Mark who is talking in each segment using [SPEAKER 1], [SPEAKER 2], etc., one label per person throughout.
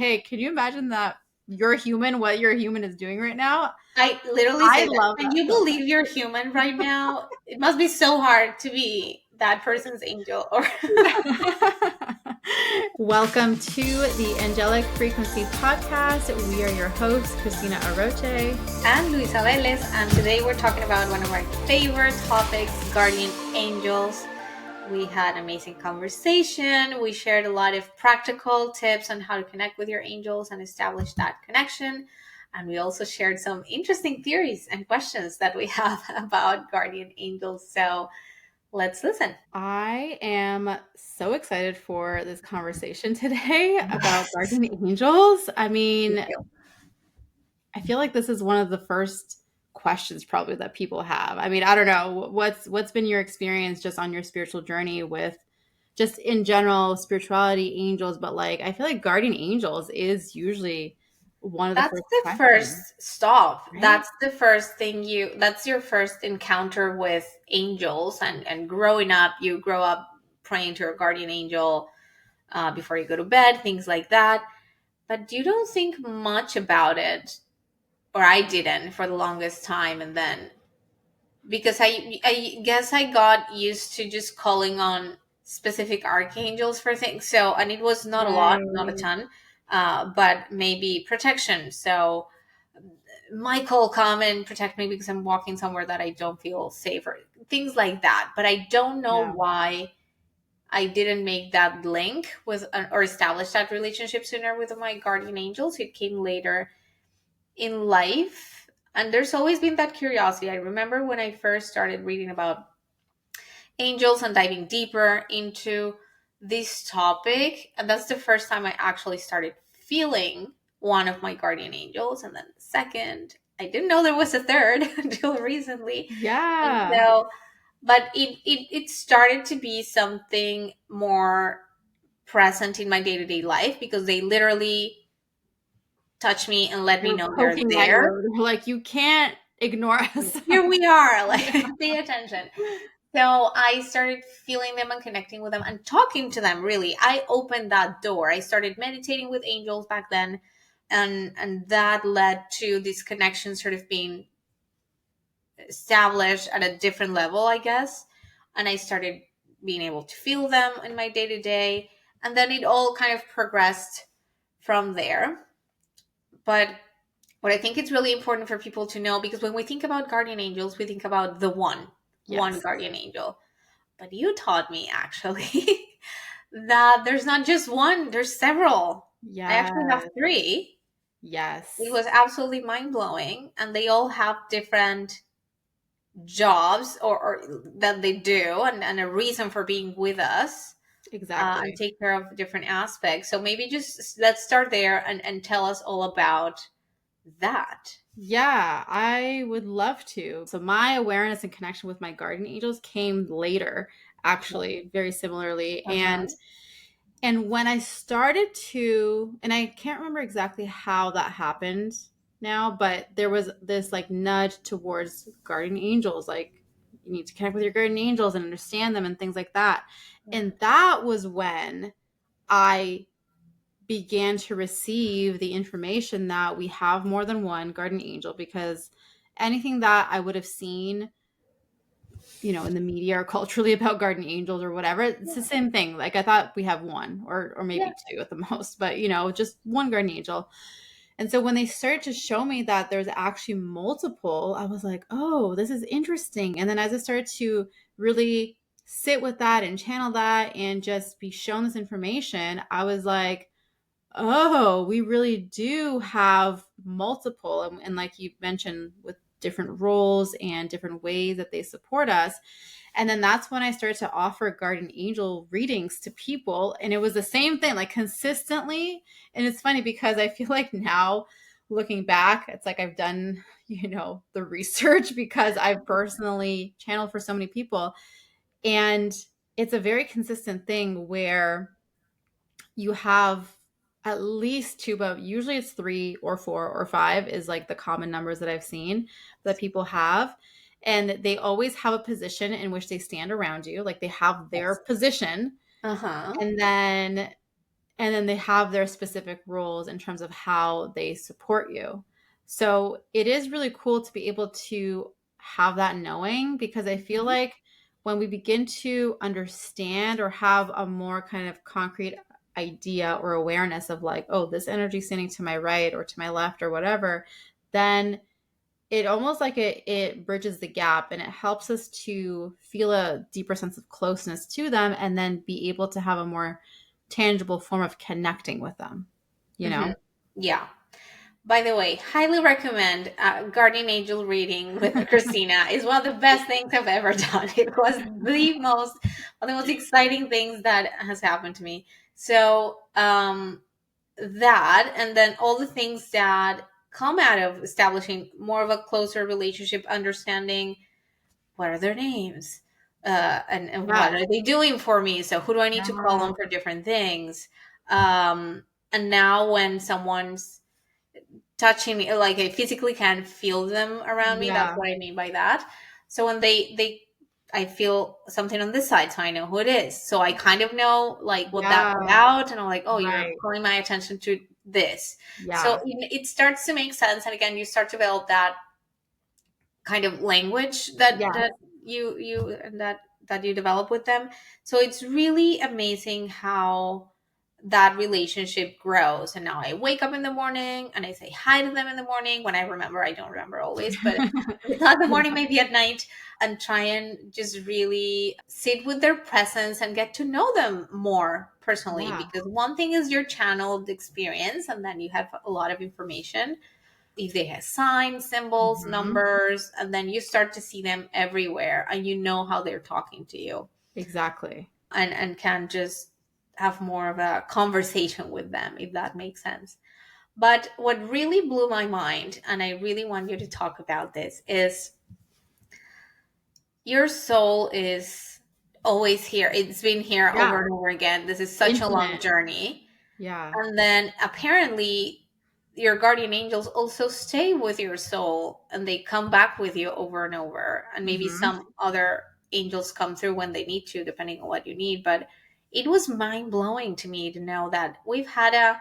[SPEAKER 1] hey, can you imagine that you're human, what your human is doing right now?
[SPEAKER 2] I literally
[SPEAKER 1] I
[SPEAKER 2] say that.
[SPEAKER 1] love
[SPEAKER 2] Can
[SPEAKER 1] that
[SPEAKER 2] you
[SPEAKER 1] so
[SPEAKER 2] believe you're human right now? It must be so hard to be that person's angel. Or
[SPEAKER 1] much. Welcome to the Angelic Frequency Podcast. We are your hosts, Cristina Aroche.
[SPEAKER 2] and Luisa Velez, and today we're talking about one of our favorite topics, guardian angels. We had an amazing conversation. We shared a lot of practical tips on how to connect with your angels and establish that connection. And we also shared some interesting theories and questions that we have about guardian angels. So let's listen.
[SPEAKER 1] I am so excited for this conversation today about guardian angels. I mean, I feel like this is one of the first questions probably that people have. I mean, I don't know what's been your experience just on your spiritual journey with just in general spirituality, angels, but like I feel like guardian angels is usually one of the
[SPEAKER 2] That's
[SPEAKER 1] first
[SPEAKER 2] the
[SPEAKER 1] questions,
[SPEAKER 2] first stop.
[SPEAKER 1] right?
[SPEAKER 2] That's the first thing that's your first encounter with angels. And growing up, you grow up praying to your guardian angel before you go to bed, things like that. But you don't think much about it, or I didn't for the longest time. And then because I guess I got used to just calling on specific archangels for things. So, and it was not a lot, not a
[SPEAKER 1] Right.
[SPEAKER 2] ton, but maybe protection. So, Michael, come and protect me because I'm walking somewhere that I don't feel safe, or things like that. But I don't know
[SPEAKER 1] Yeah.
[SPEAKER 2] why I didn't make that link with or establish that relationship sooner with my guardian angels. It came later in life. And there's always been that curiosity. I remember when I first started reading about angels and diving deeper into this topic. And that's the first time I actually started feeling one of my guardian angels. And then the second, I didn't know there was a third until recently. And
[SPEAKER 1] Yeah.
[SPEAKER 2] so, but it started to be something more present in my day-to-day life because they literally touch me and let me
[SPEAKER 1] They're
[SPEAKER 2] know they're
[SPEAKER 1] poking at
[SPEAKER 2] there.
[SPEAKER 1] you. They're like, you can't ignore us.
[SPEAKER 2] Here we are, like,
[SPEAKER 1] Yeah.
[SPEAKER 2] pay attention. So I started feeling them and connecting with them and talking to them. Really, I opened that door. I started meditating with angels back then, and that led to this connection sort of being established at a different level, I guess. And I started being able to feel them in my day to day, and then it all kind of progressed from there. But what I think it's really important for people to know, because when we think about guardian angels, we think about the one
[SPEAKER 1] Yes.
[SPEAKER 2] guardian angel. But you taught me actually that there's not just one, there's several. I actually have
[SPEAKER 1] Yes.
[SPEAKER 2] three. It
[SPEAKER 1] Yes.
[SPEAKER 2] was absolutely mind blowing. And they all have different jobs or that they do, and a reason for being with us, and
[SPEAKER 1] Exactly.
[SPEAKER 2] take care of different aspects. So maybe just let's start there and tell us all about that.
[SPEAKER 1] Yeah, I would love to. So my awareness and connection with my guardian angels came later, actually, very similarly.
[SPEAKER 2] Uh-huh.
[SPEAKER 1] And when I started to, and I can't remember exactly how that happened now, but there was this like nudge towards guardian angels, like you need to connect with your guardian angels and understand them and things like that. And that was when I began to receive the information that we have more than one guardian angel, because anything that I would have seen, in the media or culturally about guardian angels or whatever, it's the same thing. Like I thought we have one or
[SPEAKER 2] Yeah.
[SPEAKER 1] maybe two at the most, but just one guardian angel. And so when they started to show me that there's actually multiple, I was like, oh, this is interesting. And then as I started to really sit with that and channel that and just be shown this information, I was like, oh, we really do have multiple. And like you mentioned, with different roles and different ways that they support us. And then that's when I started to offer guardian angel readings to people. And it was the same thing, like consistently. And it's funny because I feel like now looking back, it's like I've done, the research because I've personally channeled for so many people. And it's a very consistent thing where you have at least two, but usually it's three or four or five is like the common numbers that I've seen that people have. And they always have a position in which they stand around you, like they have their
[SPEAKER 2] Yes.
[SPEAKER 1] position.
[SPEAKER 2] Uh-huh.
[SPEAKER 1] And then and then they have their specific roles in terms of how they support you. So it is really cool to be able to have that knowing, because I feel
[SPEAKER 2] Mhm.
[SPEAKER 1] like when we begin to understand or have a more kind of concrete idea or awareness of like, oh, this energy standing to my right or to my left or whatever, then it almost like it bridges the gap, and it helps us to feel a deeper sense of closeness to them, and then be able to have a more tangible form of connecting with them, you
[SPEAKER 2] Mhm.
[SPEAKER 1] know?
[SPEAKER 2] Yeah. By the way, highly recommend Guardian Angel reading with Christina. Is one of the best things I've ever done. It was one of the most exciting things that has happened to me. So that, and then all the things that come out of establishing more of a closer relationship, understanding what are their names, and what
[SPEAKER 1] Yes.
[SPEAKER 2] are they doing for me. So who do I need to call
[SPEAKER 1] Yeah.
[SPEAKER 2] them for different things? Um, and now when someone's touching me, like I physically can feel them around me, that's
[SPEAKER 1] Yeah.
[SPEAKER 2] what I mean by that. So when they I feel something on this side, so I know who it is, so I kind of know like what that's
[SPEAKER 1] Yeah.
[SPEAKER 2] about, and I'm like, oh, you're
[SPEAKER 1] Right.
[SPEAKER 2] calling my attention to this. So
[SPEAKER 1] Yeah.
[SPEAKER 2] it starts to make sense, and again, you start to develop that kind of language that
[SPEAKER 1] Yeah.
[SPEAKER 2] you and that you develop with them. So it's really amazing how that relationship grows. And now I wake up in the morning and I say hi to them in the morning when I remember. I don't remember always, but if it's not in the morning, maybe at night, and try and just really sit with their presence and get to know them more personally.
[SPEAKER 1] Yeah.
[SPEAKER 2] Because one thing is your channeled experience, and then you have a lot of information if they have signs, symbols,
[SPEAKER 1] Hmm.
[SPEAKER 2] numbers, and then you start to see them everywhere and you know how they're talking to you,
[SPEAKER 1] Exactly.
[SPEAKER 2] and can just have more of a conversation with them, if that makes sense. But what really blew my mind, and I really want you to talk about this, is your soul is always here. It's been here
[SPEAKER 1] Yeah.
[SPEAKER 2] over and over again. This is such a long
[SPEAKER 1] Infinite.
[SPEAKER 2] journey.
[SPEAKER 1] Yeah.
[SPEAKER 2] And then apparently, your guardian angels also stay with your soul and they come back with you over and over. And maybe
[SPEAKER 1] Hmm.
[SPEAKER 2] some other angels come through when they need to, depending on what you need. But it was mind blowing to me to know that we've had a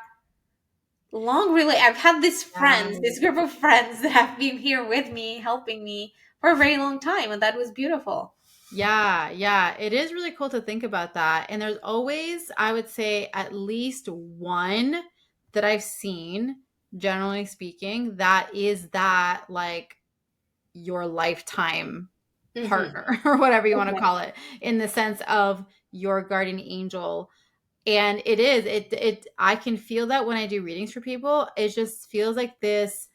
[SPEAKER 2] I've had these
[SPEAKER 1] Yeah.
[SPEAKER 2] friends, this group of friends that have been here with me, helping me for a very long time. And that was beautiful.
[SPEAKER 1] Yeah, yeah, it is really cool to think about that. And there's always, I would say, at least one that I've seen, generally speaking, that is that like your lifetime
[SPEAKER 2] Hmm.
[SPEAKER 1] partner or whatever you want to
[SPEAKER 2] Okay.
[SPEAKER 1] call it, in the sense of your guardian angel. And it I can feel that when I do readings for people. It just feels like this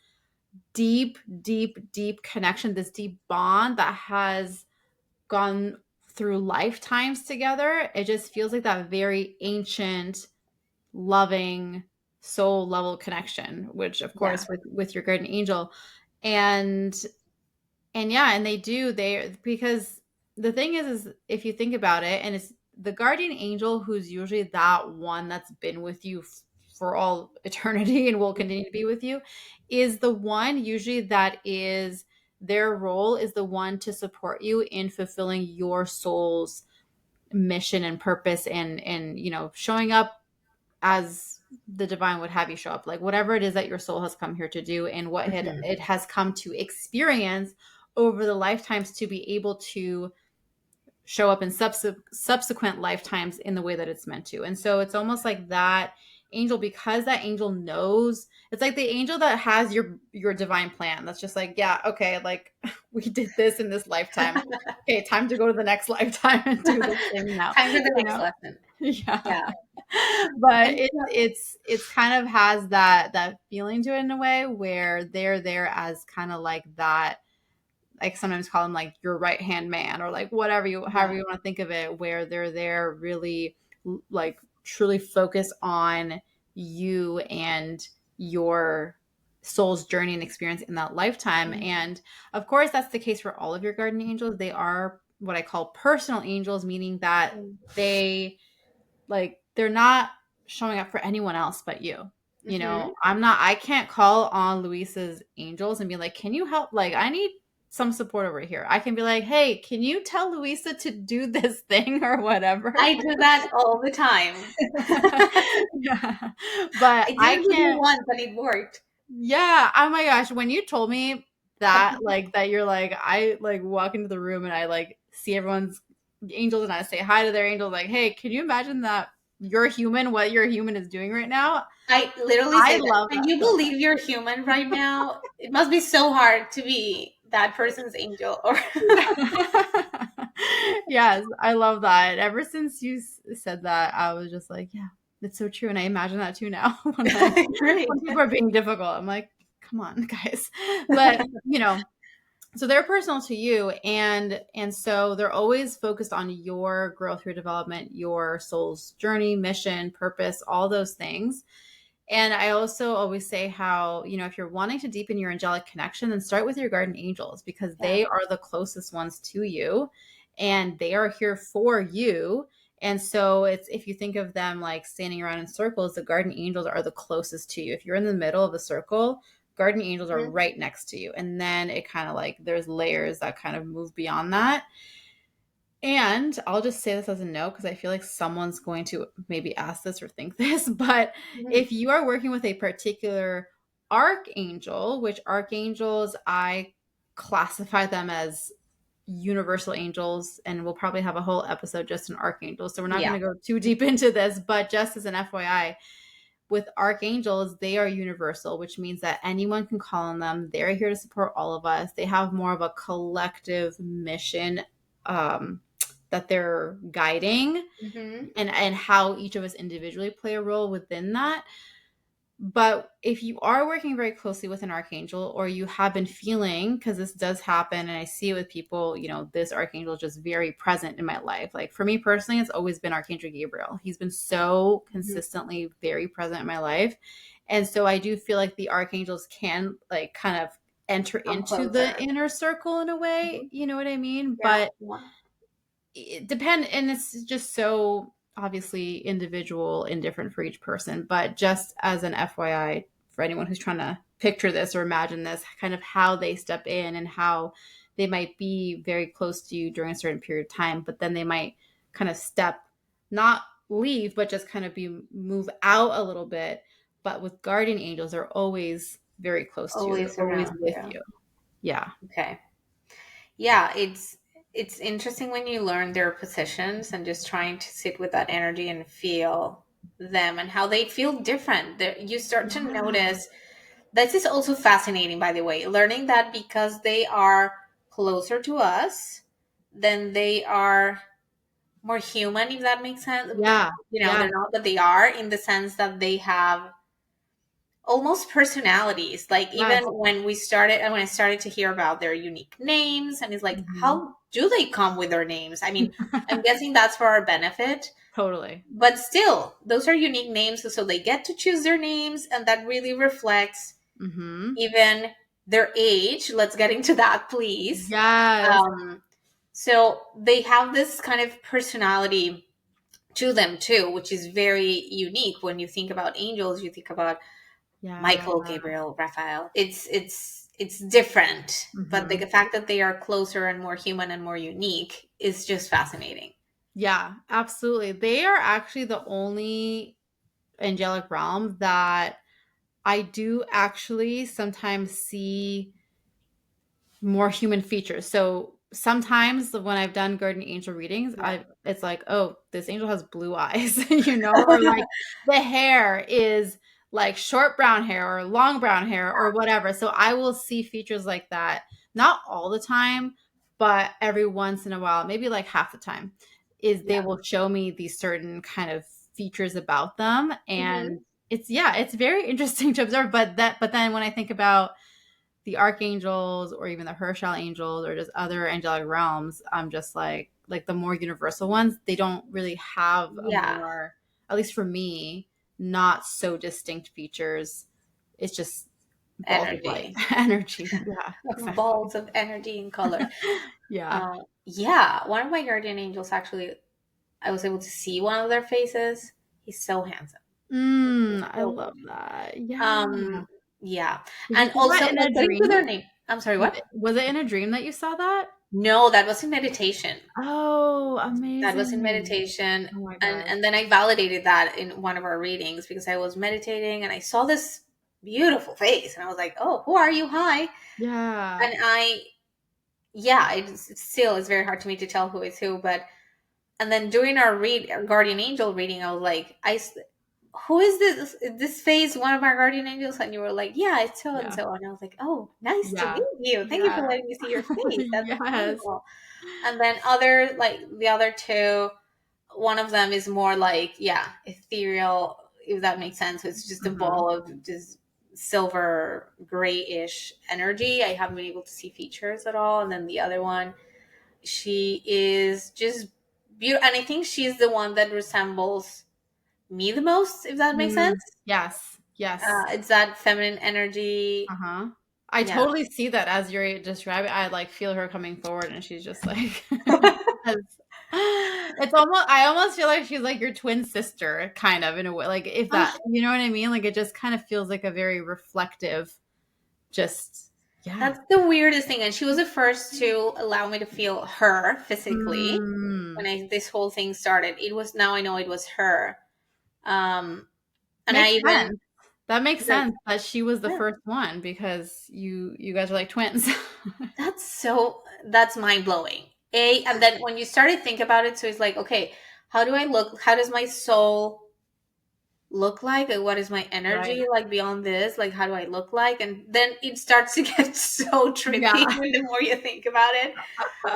[SPEAKER 1] deep, deep, deep connection, this deep bond that has gone through lifetimes together. It just feels like that very ancient, loving, soul level connection, which of
[SPEAKER 2] Yeah.
[SPEAKER 1] course with your guardian angel. And yeah, and they because the thing is if you think about it, and it's the guardian angel who's usually that one that's been with you for all eternity and will continue to be with you, is the one usually that is their role is the one to support you in fulfilling your soul's mission and purpose, and showing up as the divine would have you show up, like whatever it is that your soul has come here to do, and what
[SPEAKER 2] Hmm.
[SPEAKER 1] it has come to experience over the lifetimes, to be able to show up in subsequent lifetimes in the way that it's meant to. And so it's almost like that angel, because that angel knows, it's like the angel that has your divine plan, that's just like, yeah, okay, like we did this in this lifetime, okay, time to go to the next lifetime and do this thing now,
[SPEAKER 2] Time for the
[SPEAKER 1] you
[SPEAKER 2] next
[SPEAKER 1] know.
[SPEAKER 2] lesson.
[SPEAKER 1] Yeah.
[SPEAKER 2] Yeah.
[SPEAKER 1] But
[SPEAKER 2] And
[SPEAKER 1] it's kind of has that feeling to it in a way, where they're there as kind of like that, like sometimes call them like your right hand man, or like whatever you
[SPEAKER 2] yeah.
[SPEAKER 1] however you want to think of it, where they're there really like truly focus on you and your soul's journey and experience in that lifetime. And of course that's the case for all of your guardian angels. They are what I call personal angels, meaning that they like they're not showing up for anyone else but you.
[SPEAKER 2] Mm-hmm.
[SPEAKER 1] I can't call on Luisa's angels and be like, can you help? Like, I need some support over here. I can be like, hey, can you tell Luisa to do this thing or whatever?
[SPEAKER 2] I do that all the time.
[SPEAKER 1] Yeah. But
[SPEAKER 2] I did
[SPEAKER 1] I
[SPEAKER 2] it with you
[SPEAKER 1] can't,
[SPEAKER 2] once and it worked.
[SPEAKER 1] yeah. Oh my gosh. When you told me that, like, that you're like, I like walk into the room and I like see everyone's angels and I say hi to their angels, like, hey, can you imagine that you're human, what your human is doing right now?
[SPEAKER 2] I literally
[SPEAKER 1] I
[SPEAKER 2] say that.
[SPEAKER 1] love
[SPEAKER 2] Can
[SPEAKER 1] that
[SPEAKER 2] you
[SPEAKER 1] so
[SPEAKER 2] believe you're human right now? It must be so hard to be that person's angel. Or
[SPEAKER 1] much. Yes, I love that. Ever since you said that, I was just like, yeah, it's so true. And I imagine that too now
[SPEAKER 2] great.
[SPEAKER 1] when people are being difficult. I'm like, come on, guys. But, so they're personal to you, and so they're always focused on your growth, your development, your soul's journey, mission, purpose, all those things. And I also always say how, if you're wanting to deepen your angelic connection, then start with your guardian angels because
[SPEAKER 2] Yeah.
[SPEAKER 1] they are the closest ones to you and they are here for you. And so it's, if you think of them like standing around in circles, the guardian angels are the closest to you. If you're in the middle of the circle, guardian angels are
[SPEAKER 2] Mhm.
[SPEAKER 1] right next to you. And then it kind of like there's layers that kind of move beyond that. And I'll just say this as a note because I feel like someone's going to maybe ask this or think this, but
[SPEAKER 2] Mhm.
[SPEAKER 1] if you are working with a particular archangel, which archangels, I classify them as universal angels, and we'll probably have a whole episode just on archangels. So we're not going
[SPEAKER 2] Yeah.
[SPEAKER 1] to go too deep into this, but just as an FYI, with archangels, they are universal, which means that anyone can call on them. They're here to support all of us. They have more of a collective mission that they're guiding,
[SPEAKER 2] Hmm.
[SPEAKER 1] and how each of us individually play a role within that. But if you are working very closely with an archangel, or you have been feeling, because this does happen and I see it with people, this archangel is just very present in my life. Like for me personally, it's always been Archangel Gabriel. He's been so
[SPEAKER 2] Hmm.
[SPEAKER 1] consistently very present in my life. And so I do feel like the archangels can like kind of enter
[SPEAKER 2] Come
[SPEAKER 1] into the
[SPEAKER 2] closer.
[SPEAKER 1] inner circle in a way,
[SPEAKER 2] Mhm.
[SPEAKER 1] you know what I mean?
[SPEAKER 2] Yeah.
[SPEAKER 1] But
[SPEAKER 2] Yeah.
[SPEAKER 1] it depend, and it's just so obviously individual and different for each person, but just as an FYI for anyone who's trying to picture this or imagine this, kind of how they step in and how they might be very close to you during a certain period of time, but then they might kind of step, not leave, but just kind of be move out a little bit. But with guardian angels, they're always very close to you, they're
[SPEAKER 2] Always
[SPEAKER 1] always
[SPEAKER 2] around
[SPEAKER 1] with
[SPEAKER 2] you.
[SPEAKER 1] you. Yeah.
[SPEAKER 2] Okay. Yeah, it's interesting when you learn their positions and just trying to sit with that energy and feel them and how they feel different. You start to
[SPEAKER 1] Yeah.
[SPEAKER 2] notice. This is also fascinating, by the way, learning that because they are closer to us, then they are more human, if that makes sense.
[SPEAKER 1] Yeah. Yeah.
[SPEAKER 2] They're not, but they are in the sense that they have almost personalities. Like even
[SPEAKER 1] Yes.
[SPEAKER 2] when we started, and when I started to hear about their unique names, and it's like,
[SPEAKER 1] Mhm.
[SPEAKER 2] how do they come with their names? I mean, I'm guessing that's for our benefit,
[SPEAKER 1] Totally.
[SPEAKER 2] but still, those are unique names, so they get to choose their names, and that really reflects
[SPEAKER 1] Mhm.
[SPEAKER 2] even their age. Let's get into that, please.
[SPEAKER 1] Yes.
[SPEAKER 2] Um, so they have this kind of personality to them too, which is very unique. When you think about angels, you think about
[SPEAKER 1] Yeah.
[SPEAKER 2] Michael, Gabriel, Raphael. It's different, but the
[SPEAKER 1] Mhm.
[SPEAKER 2] fact that they are closer and more human and more unique is just fascinating.
[SPEAKER 1] Yeah, absolutely. They are actually the only angelic realm that I do actually sometimes see more human features. So sometimes when I've done guardian angel readings,
[SPEAKER 2] Yeah.
[SPEAKER 1] I it's like, oh, this angel has blue eyes, or like the hair is like short brown hair or long brown hair or whatever. So I will see features like that, not all the time, but every once in a while, maybe like half the time, is they
[SPEAKER 2] Yeah.
[SPEAKER 1] will show me these certain kind of features about them.
[SPEAKER 2] Hmm.
[SPEAKER 1] And it's, yeah, it's very interesting to observe. But then when I think about the archangels or even the Herschel angels or just other angelic realms, I'm just like the more universal ones, they don't really have a
[SPEAKER 2] Yeah.
[SPEAKER 1] more, at least for me, not so distinct features. It's just balls of light,
[SPEAKER 2] Energy.
[SPEAKER 1] energy. Yeah, exactly.
[SPEAKER 2] Balls of energy and color.
[SPEAKER 1] Yeah.
[SPEAKER 2] Yeah, one of my guardian angels actually, I was able to see one of their faces. He's so handsome. He's
[SPEAKER 1] I
[SPEAKER 2] so
[SPEAKER 1] love that. Yeah.
[SPEAKER 2] um, yeah,
[SPEAKER 1] Did you
[SPEAKER 2] and
[SPEAKER 1] see
[SPEAKER 2] also
[SPEAKER 1] that in a
[SPEAKER 2] according to
[SPEAKER 1] dream?
[SPEAKER 2] their name. I'm sorry,
[SPEAKER 1] Was
[SPEAKER 2] what?
[SPEAKER 1] was it in a dream that you saw that?
[SPEAKER 2] No, that was in meditation.
[SPEAKER 1] Oh,
[SPEAKER 2] That was in
[SPEAKER 1] amazing.
[SPEAKER 2] meditation.
[SPEAKER 1] Oh my
[SPEAKER 2] And
[SPEAKER 1] gosh.
[SPEAKER 2] and then I validated that in one of our readings because I was meditating and I saw this beautiful face and I was like, "Oh, who are you? Hi."
[SPEAKER 1] Yeah.
[SPEAKER 2] And yeah, it's still it's very hard to me to tell who is who, but and then during our guardian angel reading, I was like, who is this? Is this face one of our guardian angels? And you were like, yeah, it's so and
[SPEAKER 1] Yeah.
[SPEAKER 2] so. And I was like, oh, nice to
[SPEAKER 1] Yeah.
[SPEAKER 2] meet you. Thank you for
[SPEAKER 1] Yeah.
[SPEAKER 2] letting me see your face. That's
[SPEAKER 1] Yes.
[SPEAKER 2] wonderful. And then other like the other two, one of them is more like, yeah, ethereal, if that makes sense. It's just a
[SPEAKER 1] Mhm.
[SPEAKER 2] ball of just silver grayish energy. I haven't been able to see features at all. And then the other one, she is just beautiful. And I think she's the one that resembles me the most, if that makes sense.
[SPEAKER 1] Mm, yes. Yes.
[SPEAKER 2] It's that feminine energy.
[SPEAKER 1] Uh-huh. I
[SPEAKER 2] Yeah.
[SPEAKER 1] totally see that as you're describing. I like feel her coming forward and she's just like it's almost I almost feel like she's like your twin sister kind of in a way. Like if that,
[SPEAKER 2] Oh,
[SPEAKER 1] you know what I mean? Like it just kind of feels like a very reflective just yeah.
[SPEAKER 2] that's the weirdest thing. And she was the first to allow me to feel her physically when
[SPEAKER 1] Mm.
[SPEAKER 2] I this whole thing started. It was now I know it was her. Um, and I
[SPEAKER 1] Makes
[SPEAKER 2] even
[SPEAKER 1] sense. That makes
[SPEAKER 2] like,
[SPEAKER 1] sense that she was the
[SPEAKER 2] yeah,
[SPEAKER 1] first one because you guys are like twins.
[SPEAKER 2] that's mind blowing. And then when you started to think about it, so it's like, okay, how do I look? How does my soul look like? And what is my
[SPEAKER 1] Right.
[SPEAKER 2] energy like beyond this? Like, how do I look like? And then it starts to get so trippy
[SPEAKER 1] Yeah.
[SPEAKER 2] when the more you think about it.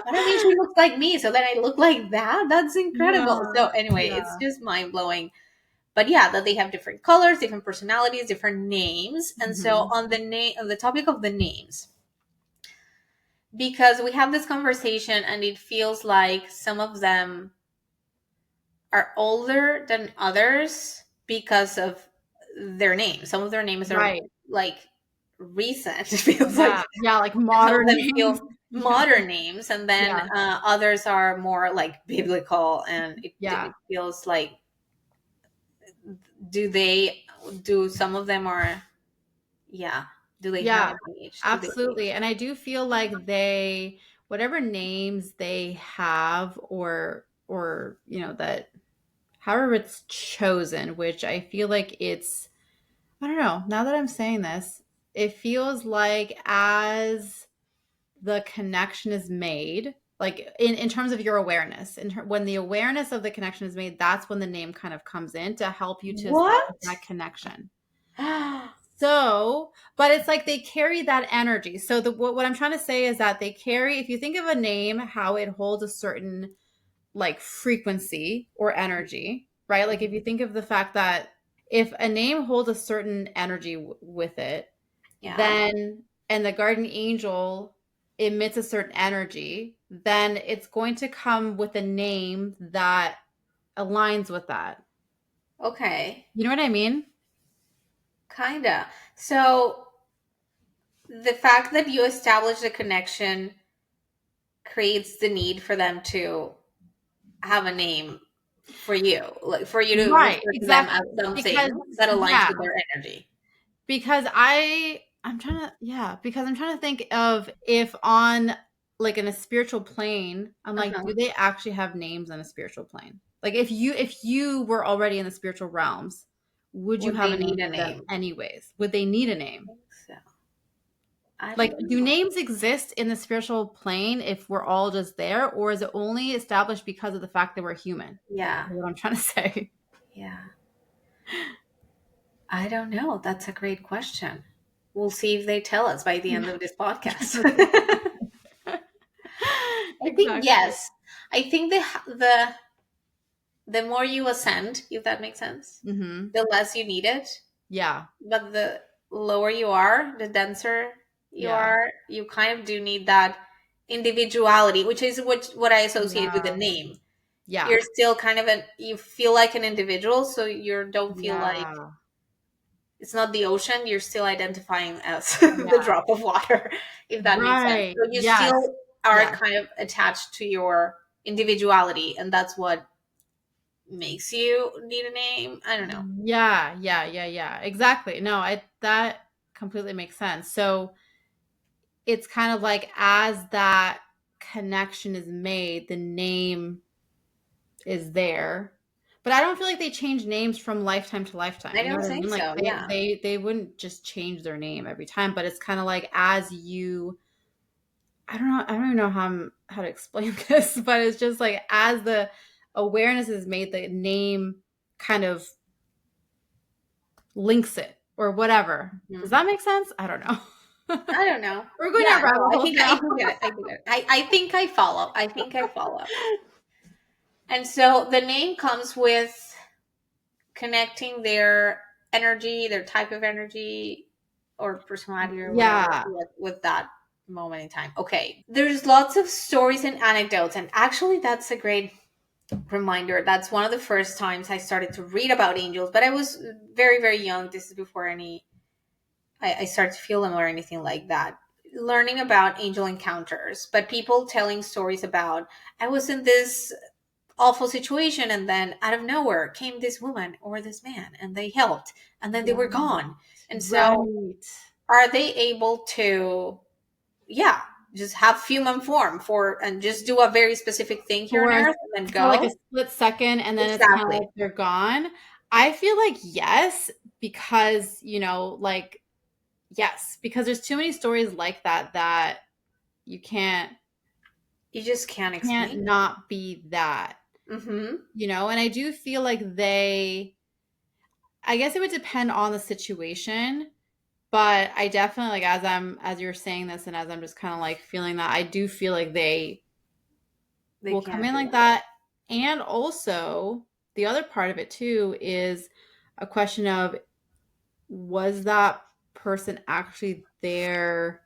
[SPEAKER 2] What I mean, she looks like me, so then I look like that. That's incredible.
[SPEAKER 1] Yeah.
[SPEAKER 2] So anyway, it's
[SPEAKER 1] Yeah.
[SPEAKER 2] just mind blowing. But yeah, that they have different colors, different personalities, different names. And so
[SPEAKER 1] Mhm.
[SPEAKER 2] on the topic of the names, because we have this conversation and it feels like some of them are older than others because of their names. Some of their names are
[SPEAKER 1] Right.
[SPEAKER 2] like recent. It feels like,
[SPEAKER 1] Yeah. Yeah, like
[SPEAKER 2] and some of
[SPEAKER 1] modern
[SPEAKER 2] them
[SPEAKER 1] names.
[SPEAKER 2] feel modern names, and then
[SPEAKER 1] Yeah.
[SPEAKER 2] others are more like biblical, and it
[SPEAKER 1] Yeah.
[SPEAKER 2] feels like do they do some of them are yeah do they have
[SPEAKER 1] Yeah.
[SPEAKER 2] an age? Do they
[SPEAKER 1] Absolutely.
[SPEAKER 2] age?
[SPEAKER 1] And I do feel like they whatever names they have or that however it's chosen, which I feel like it's I don't know, now that I'm saying this, it feels like as the connection is made, like in terms of your awareness, when the awareness of the connection is made, that's when the name kind of comes in to help you to establish
[SPEAKER 2] What?
[SPEAKER 1] that connection. So, but it's like they carry that energy. So what I'm trying to say is that they carry, if you think of a name, how it holds a certain like frequency or energy, right? Like if you think of the fact that if a name holds a certain energy with it,
[SPEAKER 2] Yeah.
[SPEAKER 1] then and the guardian angel emits a certain energy, then it's going to come with a name that aligns with that.
[SPEAKER 2] Okay.
[SPEAKER 1] You know what I mean?
[SPEAKER 2] Kinda. So the fact that you establish a connection creates the need for them to have a name for you, like for you to
[SPEAKER 1] Right,
[SPEAKER 2] refer to them as
[SPEAKER 1] exactly.
[SPEAKER 2] something
[SPEAKER 1] Because
[SPEAKER 2] that aligns
[SPEAKER 1] yeah,
[SPEAKER 2] with their energy.
[SPEAKER 1] because I'm trying to yeah, because I'm trying to think of if on like in a spiritual plane, I'm like,
[SPEAKER 2] Uh-huh.
[SPEAKER 1] do they actually have names on a spiritual plane? Like if you were already in the spiritual realms, would you
[SPEAKER 2] Would
[SPEAKER 1] have
[SPEAKER 2] they
[SPEAKER 1] a name
[SPEAKER 2] need a
[SPEAKER 1] for them
[SPEAKER 2] name?
[SPEAKER 1] anyways? Would they need a
[SPEAKER 2] I
[SPEAKER 1] name?
[SPEAKER 2] think so. I
[SPEAKER 1] Like,
[SPEAKER 2] don't
[SPEAKER 1] do
[SPEAKER 2] know.
[SPEAKER 1] names exist in the spiritual plane if we're all just there, or is it only established because of the fact that we're human?
[SPEAKER 2] Yeah.
[SPEAKER 1] Is what I'm trying to say.
[SPEAKER 2] Yeah. I don't know. That's a great question. We'll see if they tell us by the end
[SPEAKER 1] Yeah.
[SPEAKER 2] of this podcast. I think
[SPEAKER 1] Exactly.
[SPEAKER 2] yes. I think the more you ascend, if that makes sense,
[SPEAKER 1] Hmm.
[SPEAKER 2] the less you need it.
[SPEAKER 1] Yeah.
[SPEAKER 2] But the lower you are, the denser you
[SPEAKER 1] Yeah.
[SPEAKER 2] are, you kind of do need that individuality, which is what I associate with the
[SPEAKER 1] Yeah.
[SPEAKER 2] name.
[SPEAKER 1] Yeah.
[SPEAKER 2] You're still kind of you feel like an individual, so you don't feel like
[SPEAKER 1] Yeah.
[SPEAKER 2] it's not the ocean. You're still identifying as the
[SPEAKER 1] Yeah.
[SPEAKER 2] drop of water, if that makes sense.
[SPEAKER 1] Right.
[SPEAKER 2] So you
[SPEAKER 1] Yes.
[SPEAKER 2] still are
[SPEAKER 1] Yeah.
[SPEAKER 2] kind of attached to your individuality, and that's what makes you need a name. I don't know.
[SPEAKER 1] Yeah. Yeah. Yeah. Yeah. Exactly. No, I that completely makes sense. So it's kind of like as that connection is made, the name is there. But I don't feel like they change names from lifetime to lifetime.
[SPEAKER 2] I
[SPEAKER 1] You know
[SPEAKER 2] don't
[SPEAKER 1] what I
[SPEAKER 2] think
[SPEAKER 1] mean? Like
[SPEAKER 2] so. Yeah.
[SPEAKER 1] they wouldn't just change their name every time, but it's kind of like as you I don't know, I don't even know how to explain this, but it's just like as the awareness is made, the name kind of links it or whatever. Does
[SPEAKER 2] Mhm.
[SPEAKER 1] that make sense? I don't know.
[SPEAKER 2] I don't know.
[SPEAKER 1] We're going down
[SPEAKER 2] Yeah,
[SPEAKER 1] rabbit
[SPEAKER 2] no,
[SPEAKER 1] holes
[SPEAKER 2] I
[SPEAKER 1] now.
[SPEAKER 2] do get it. I do get it. I think I follow. I think I follow. And so the name comes with connecting their energy, their type of energy or personality or whatever
[SPEAKER 1] Yeah.
[SPEAKER 2] with that moment in time. Okay. There's lots of stories and anecdotes. And actually, that's a great reminder. That's one of the first times I started to read about angels, but I was very, very young. This is before I started to feel them or anything like that. Learning about angel encounters, but people telling stories about, I was in this awful situation and then out of nowhere came this woman or this man and they helped and then they were
[SPEAKER 1] Right.
[SPEAKER 2] gone. And so
[SPEAKER 1] Right.
[SPEAKER 2] are they able to, yeah, just have human form for and just do a very specific thing here on
[SPEAKER 1] For
[SPEAKER 2] earth and then
[SPEAKER 1] for like a
[SPEAKER 2] go?
[SPEAKER 1] split second and then it's kind of
[SPEAKER 2] Exactly.
[SPEAKER 1] like they're gone. I feel like yes, because, like yes, because there's too many stories like that that you
[SPEAKER 2] You just can't
[SPEAKER 1] can't
[SPEAKER 2] explain it.
[SPEAKER 1] not be that,
[SPEAKER 2] Mm-hmm.
[SPEAKER 1] and I do feel like I guess it would depend on the situation, but I definitely like as you're saying this and as I'm just kind of like feeling that, I do feel like they
[SPEAKER 2] They
[SPEAKER 1] will come
[SPEAKER 2] can't
[SPEAKER 1] in
[SPEAKER 2] do
[SPEAKER 1] like
[SPEAKER 2] that.
[SPEAKER 1] that. And also, the other part of it too is a question of was that person actually there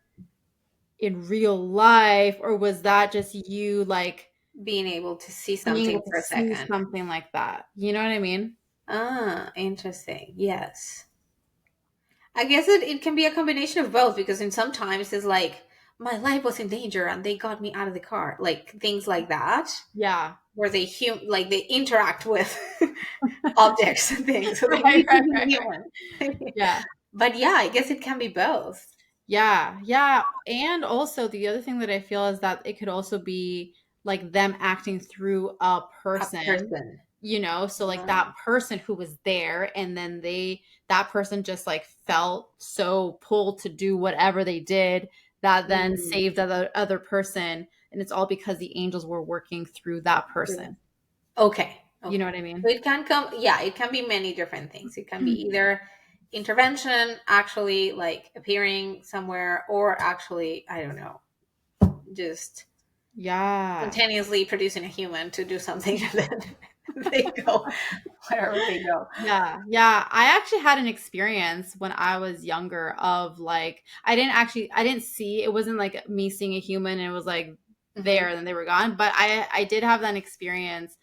[SPEAKER 1] in real life, or was that just you like
[SPEAKER 2] Being able to see
[SPEAKER 1] being
[SPEAKER 2] something
[SPEAKER 1] able to
[SPEAKER 2] for a
[SPEAKER 1] see
[SPEAKER 2] second.
[SPEAKER 1] something like that? You know what I mean?
[SPEAKER 2] Ah, interesting. Yes. I guess it can be a combination of both because in sometimes it's like my life was in danger and they got me out of the car, like things like that,
[SPEAKER 1] Yeah.
[SPEAKER 2] where like they interact with objects and things, so they
[SPEAKER 1] Right,
[SPEAKER 2] need to
[SPEAKER 1] right,
[SPEAKER 2] be
[SPEAKER 1] right, right.
[SPEAKER 2] human.
[SPEAKER 1] Yeah.
[SPEAKER 2] But yeah, I guess it can be both.
[SPEAKER 1] Yeah, yeah. And also the other thing that I feel is that it could also be like them acting through a
[SPEAKER 2] A
[SPEAKER 1] person,
[SPEAKER 2] person.
[SPEAKER 1] so like
[SPEAKER 2] Ah,
[SPEAKER 1] that person who was there and then that person just like felt so pulled to do whatever they did that then
[SPEAKER 2] mm,
[SPEAKER 1] saved the other person, and it's all because the angels were working through that person.
[SPEAKER 2] okay.
[SPEAKER 1] You know
[SPEAKER 2] Okay.
[SPEAKER 1] what I
[SPEAKER 2] So
[SPEAKER 1] mean?
[SPEAKER 2] it can come, yeah, it can be many different things. It can be either intervention, actually like appearing somewhere, or actually, I don't know, just
[SPEAKER 1] Yeah.
[SPEAKER 2] spontaneously producing a human to do something and then they go wherever they go.
[SPEAKER 1] Yeah, yeah. I actually had an experience when I was younger of like I didn't see, it wasn't like me seeing a human and it was like there
[SPEAKER 2] Hmm.
[SPEAKER 1] and then they were gone, but I did have that experience.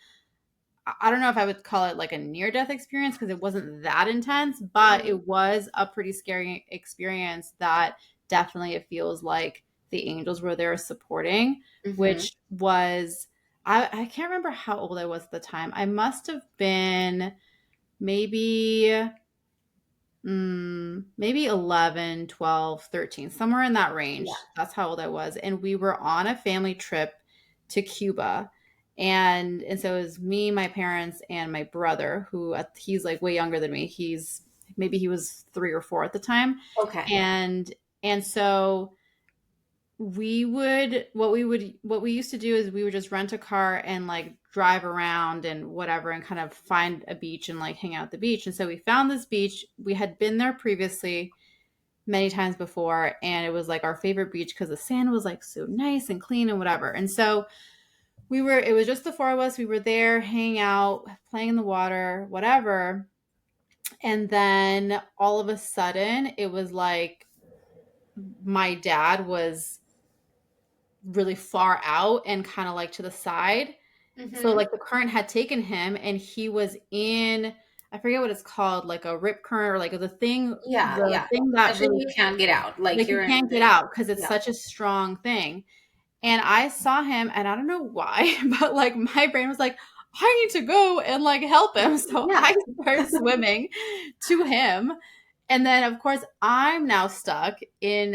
[SPEAKER 1] I don't know if I would call it like a near death experience because it wasn't that intense, but
[SPEAKER 2] Hmm.
[SPEAKER 1] it was a pretty scary experience that definitely it feels like the angels were there supporting,
[SPEAKER 2] Hmm.
[SPEAKER 1] which was I can't remember how old I was at the time. I must have been maybe maybe 11, 12, 13, somewhere in that
[SPEAKER 2] Yeah.
[SPEAKER 1] range. That's how old I was. And we were on a family trip to Cuba. And so it was me, my parents, and my brother, who he's like way younger than me. He was 3 or 4 at the time.
[SPEAKER 2] Okay.
[SPEAKER 1] And so what we used to do is we would just rent a car and like drive around and whatever and kind of find a beach and like hang out at the beach. And so we found this beach. We had been there previously many times before, and it was like our favorite beach because the sand was like so nice and clean and whatever. And so it was just the 4 of us. We were there hanging out, playing in the water, whatever. And then all of a sudden it was like my dad was really far out and kind of like to the side. So
[SPEAKER 2] Hmm.
[SPEAKER 1] like the current had taken him and he was in, I forget what it's called, like a rip current, or like
[SPEAKER 2] Yeah.
[SPEAKER 1] the
[SPEAKER 2] Yeah.
[SPEAKER 1] thing that
[SPEAKER 2] Actually,
[SPEAKER 1] really
[SPEAKER 2] you can't get out. Like
[SPEAKER 1] like you
[SPEAKER 2] you're in
[SPEAKER 1] can't get
[SPEAKER 2] the,
[SPEAKER 1] out because it's
[SPEAKER 2] yeah.
[SPEAKER 1] such a strong thing. And I saw him and I don't know why, but like my brain was like, I need to go and like help him. So
[SPEAKER 2] Yeah.
[SPEAKER 1] I started swimming to him. And then of course I'm now stuck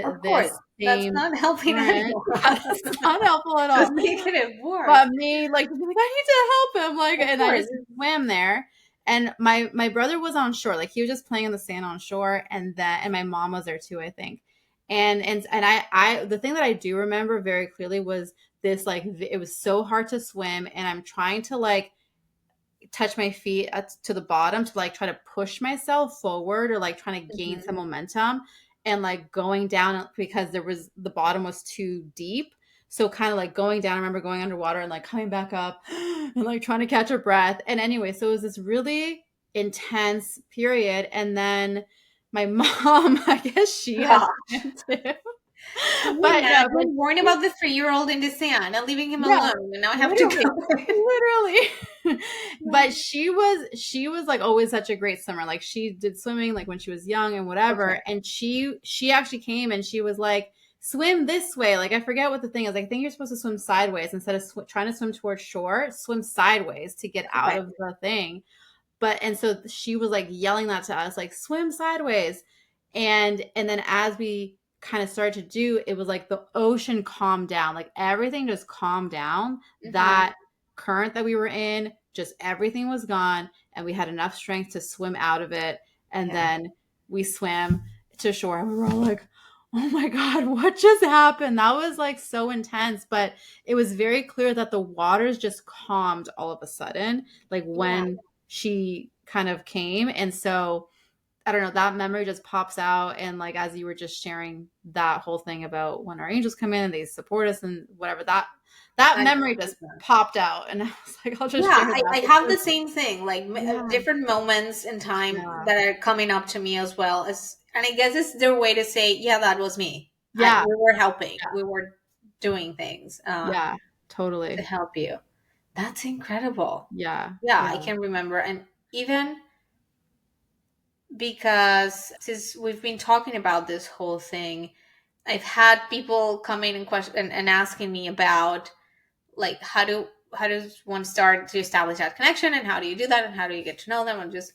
[SPEAKER 2] Of
[SPEAKER 1] in this
[SPEAKER 2] course. That's
[SPEAKER 1] same
[SPEAKER 2] not helping
[SPEAKER 1] current.
[SPEAKER 2] anyone.
[SPEAKER 1] Yeah, it's not helpful at all.
[SPEAKER 2] Just making it worse.
[SPEAKER 1] But me, like, to be like, I need to help him, like,
[SPEAKER 2] Of
[SPEAKER 1] and I
[SPEAKER 2] course.
[SPEAKER 1] just swam there. And my brother was on shore, like he was just playing in the sand on shore, and my mom was there too, I think. And I the thing that I do remember very clearly was this, like, it was so hard to swim, and I'm trying to like touch my feet to the bottom to like try to push myself forward or like trying to gain some momentum, and like going down because the bottom was too deep. So kind of like going down, I remember going underwater and like coming back up and like trying to catch a breath. And anyway, so it was this really intense period. And then my mom, I guess she had
[SPEAKER 2] Gosh.
[SPEAKER 1] swam too.
[SPEAKER 2] Can you
[SPEAKER 1] But no, but
[SPEAKER 2] imagine warning about the 3-year-old in the sand and leaving him
[SPEAKER 1] yeah,
[SPEAKER 2] alone? And now I have to
[SPEAKER 1] literally,
[SPEAKER 2] go with
[SPEAKER 1] literally.
[SPEAKER 2] him.
[SPEAKER 1] But she was like always such a great swimmer. Like she did swimming like when she was young and
[SPEAKER 2] Okay.
[SPEAKER 1] whatever. And she actually came and she was like, swim this way. Like I forget what the thing is. I think you're supposed to swim sideways instead of trying to swim towards shore. Swim sideways to get out
[SPEAKER 2] Okay.
[SPEAKER 1] of the thing. But and so she was like yelling that to us, like swim sideways. And then as we kind of started to do, it was like the ocean calmed down, like everything just calmed down.
[SPEAKER 2] Mm-hmm.
[SPEAKER 1] That current that we were in, just everything was gone, and we had enough strength to swim out of it. And
[SPEAKER 2] Yeah.
[SPEAKER 1] then we swam to shore, and we were all like, oh my god, what just happened? That was like so intense. But it was very clear that the waters just calmed all of a sudden, like
[SPEAKER 2] Yeah.
[SPEAKER 1] when she kind of came. And so I don't know, that memory just pops out. And like as you were just sharing that whole thing about when our angels come in and they support us and whatever, that
[SPEAKER 2] I
[SPEAKER 1] memory just popped out. And I was like, I'll just
[SPEAKER 2] Yeah,
[SPEAKER 1] share
[SPEAKER 2] I
[SPEAKER 1] that
[SPEAKER 2] have the
[SPEAKER 1] because
[SPEAKER 2] same thing, like
[SPEAKER 1] yeah,
[SPEAKER 2] different moments in time
[SPEAKER 1] yeah,
[SPEAKER 2] that are coming up to me as well. As, and I guess it's their way to say, yeah, that was me.
[SPEAKER 1] yeah,
[SPEAKER 2] We were helping, we were doing things
[SPEAKER 1] yeah,
[SPEAKER 2] to
[SPEAKER 1] totally.
[SPEAKER 2] help you. That's incredible.
[SPEAKER 1] Yeah,
[SPEAKER 2] Yeah, I
[SPEAKER 1] yeah.
[SPEAKER 2] can remember. And even because since we've been talking about this whole thing, I've had people coming and question and asking me about like how does one start to establish that connection, and how do you do that, and how do you get to know them, and just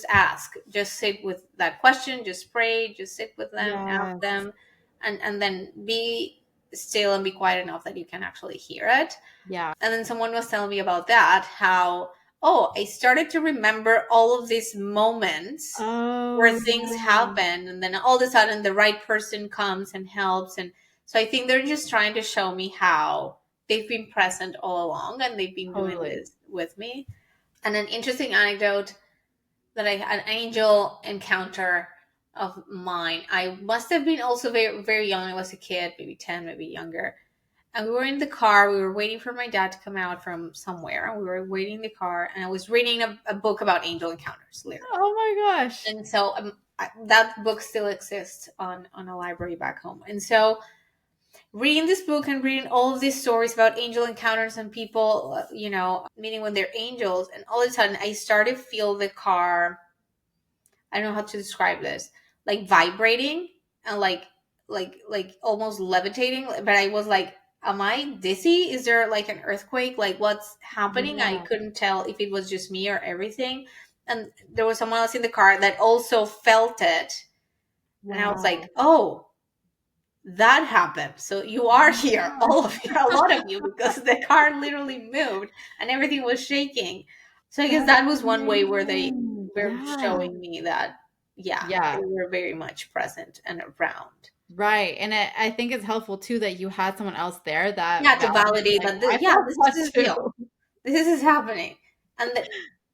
[SPEAKER 2] ask, just sit with that question, just pray, just sit with them, ask
[SPEAKER 1] Yes.
[SPEAKER 2] them, and then be still and be quiet enough that you can actually hear it.
[SPEAKER 1] Yeah.
[SPEAKER 2] And then someone was telling me about that, how, oh, I started to remember all of these moments where
[SPEAKER 1] Oh
[SPEAKER 2] things
[SPEAKER 1] yeah.
[SPEAKER 2] happen, and then all of a sudden the right person comes and helps. And so I think they're just trying to show me how they've been present all along and they've been doing
[SPEAKER 1] Totally.
[SPEAKER 2] this with me. And an interesting anecdote, that I had an angel encounter of mine. I must have been also very, very young. I was a kid, maybe 10, maybe younger. And we were in the car. We were waiting for my dad to come out from somewhere. And we were waiting in the car. And I was reading a book about angel encounters, literally.
[SPEAKER 1] Oh my gosh.
[SPEAKER 2] And so that book still exists on a library back home. And so reading this book and reading all of these stories about angel encounters and people, meeting when they're angels. And all of a sudden, I started to feel the car. I don't know how to describe this, like vibrating and like almost levitating. But I was like, am I dizzy? Is there like an earthquake? Like what's happening? I
[SPEAKER 1] Yeah.
[SPEAKER 2] couldn't tell if it was just me or everything. And there was someone else in the car that also felt it. And I was
[SPEAKER 1] Wow.
[SPEAKER 2] like, oh, that happened. So you are here, all of you, a lot of you, because the car literally moved and everything was shaking. So I guess
[SPEAKER 1] That's
[SPEAKER 2] that was one way where they
[SPEAKER 1] amazing.
[SPEAKER 2] were
[SPEAKER 1] Yeah.
[SPEAKER 2] showing me that, yeah,
[SPEAKER 1] Yeah.
[SPEAKER 2] they were very much present and around.
[SPEAKER 1] Right. And I think it's helpful too that you had someone else there that
[SPEAKER 2] Yeah, to
[SPEAKER 1] validated,
[SPEAKER 2] validate
[SPEAKER 1] like,
[SPEAKER 2] that,
[SPEAKER 1] I
[SPEAKER 2] yeah,
[SPEAKER 1] felt
[SPEAKER 2] this
[SPEAKER 1] that
[SPEAKER 2] is real.
[SPEAKER 1] too.
[SPEAKER 2] This is happening. And that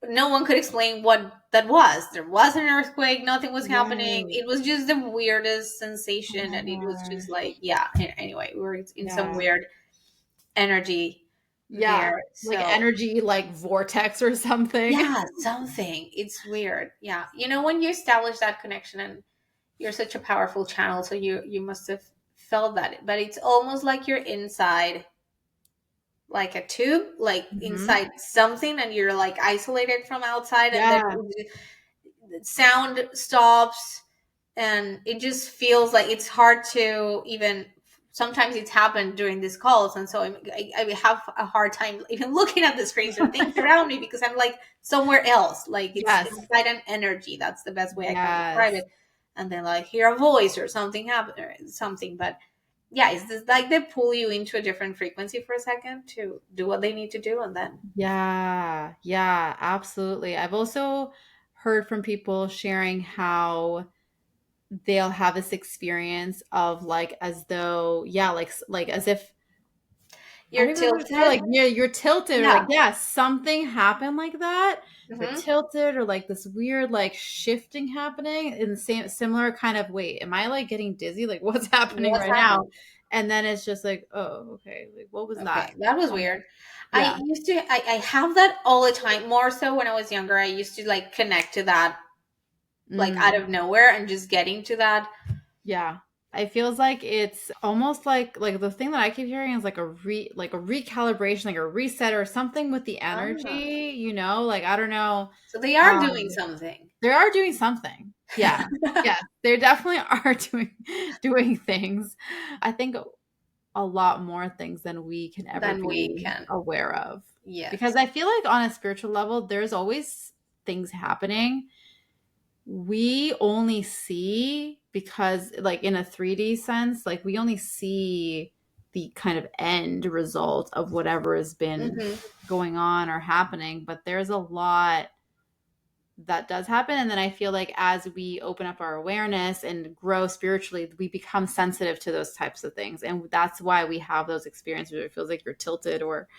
[SPEAKER 2] no one could explain what that was. There was an earthquake, nothing was happening.
[SPEAKER 1] Right.
[SPEAKER 2] It was just the weirdest
[SPEAKER 1] Oh
[SPEAKER 2] sensation.
[SPEAKER 1] my
[SPEAKER 2] And it was just
[SPEAKER 1] gosh.
[SPEAKER 2] like, yeah, anyway, we were in some
[SPEAKER 1] Yeah.
[SPEAKER 2] weird energy
[SPEAKER 1] Yeah.
[SPEAKER 2] there.
[SPEAKER 1] Like
[SPEAKER 2] So
[SPEAKER 1] energy, like vortex or something.
[SPEAKER 2] yeah, something. It's weird. Yeah. When you establish that connection, and you're such a powerful channel, so you must have felt that. But it's almost like you're inside like a tube, like
[SPEAKER 1] Hmm.
[SPEAKER 2] inside something, and you're like isolated from outside, and then
[SPEAKER 1] Yeah.
[SPEAKER 2] the sound stops, and it just feels like it's hard to even. Sometimes it's happened during these calls, and so I have a hard time even looking at the screens or things around me, because I'm like somewhere else, like it's
[SPEAKER 1] Yes.
[SPEAKER 2] inside an energy. That's the best way I can describe
[SPEAKER 1] Yes.
[SPEAKER 2] it. And then like hear a voice or something happen or something, but yeah, it's this like they pull you into a different frequency for a second to do what they need to do, and then
[SPEAKER 1] Yeah, yeah, absolutely. I've also heard from people sharing how they'll have this experience of like as though, yeah, like as if I
[SPEAKER 2] you're
[SPEAKER 1] don't even know what to say,
[SPEAKER 2] tilted.
[SPEAKER 1] like you're tilted or
[SPEAKER 2] Yeah.
[SPEAKER 1] like yeah, something happened like that. You're
[SPEAKER 2] Hmm.
[SPEAKER 1] tilted or like this weird like shifting happening in the same similar kind of wait, am I like getting dizzy? Like what's happening
[SPEAKER 2] What's
[SPEAKER 1] right now?
[SPEAKER 2] happening?
[SPEAKER 1] And then it's just like, oh, okay, like what was that?
[SPEAKER 2] Okay, that was
[SPEAKER 1] Um,
[SPEAKER 2] weird.
[SPEAKER 1] yeah.
[SPEAKER 2] I have that all the time. More so when I was younger, I used to like connect to that like out
[SPEAKER 1] Mm.
[SPEAKER 2] of nowhere and just getting to that.
[SPEAKER 1] Yeah. It feels like it's almost like the thing that I keep hearing is like like a recalibration, like a reset or something with the
[SPEAKER 2] Ah,
[SPEAKER 1] energy, like I don't know.
[SPEAKER 2] so they are doing
[SPEAKER 1] Um
[SPEAKER 2] something.
[SPEAKER 1] they are doing something. Yeah. Yeah. They definitely are doing things. I think a lot more things than we can ever
[SPEAKER 2] Then we
[SPEAKER 1] be
[SPEAKER 2] can.
[SPEAKER 1] aware of. Because
[SPEAKER 2] Yes.
[SPEAKER 1] I feel like on a spiritual level, there's always things happening we only see because like in a 3D sense, like we only see the kind of end result of whatever has been
[SPEAKER 2] Hmm.
[SPEAKER 1] going on or happening, but there's a lot that does happen and then I feel like as we open up our awareness and grow spiritually, we become sensitive to those types of things and that's why we have those experiences where it feels like you're tilted or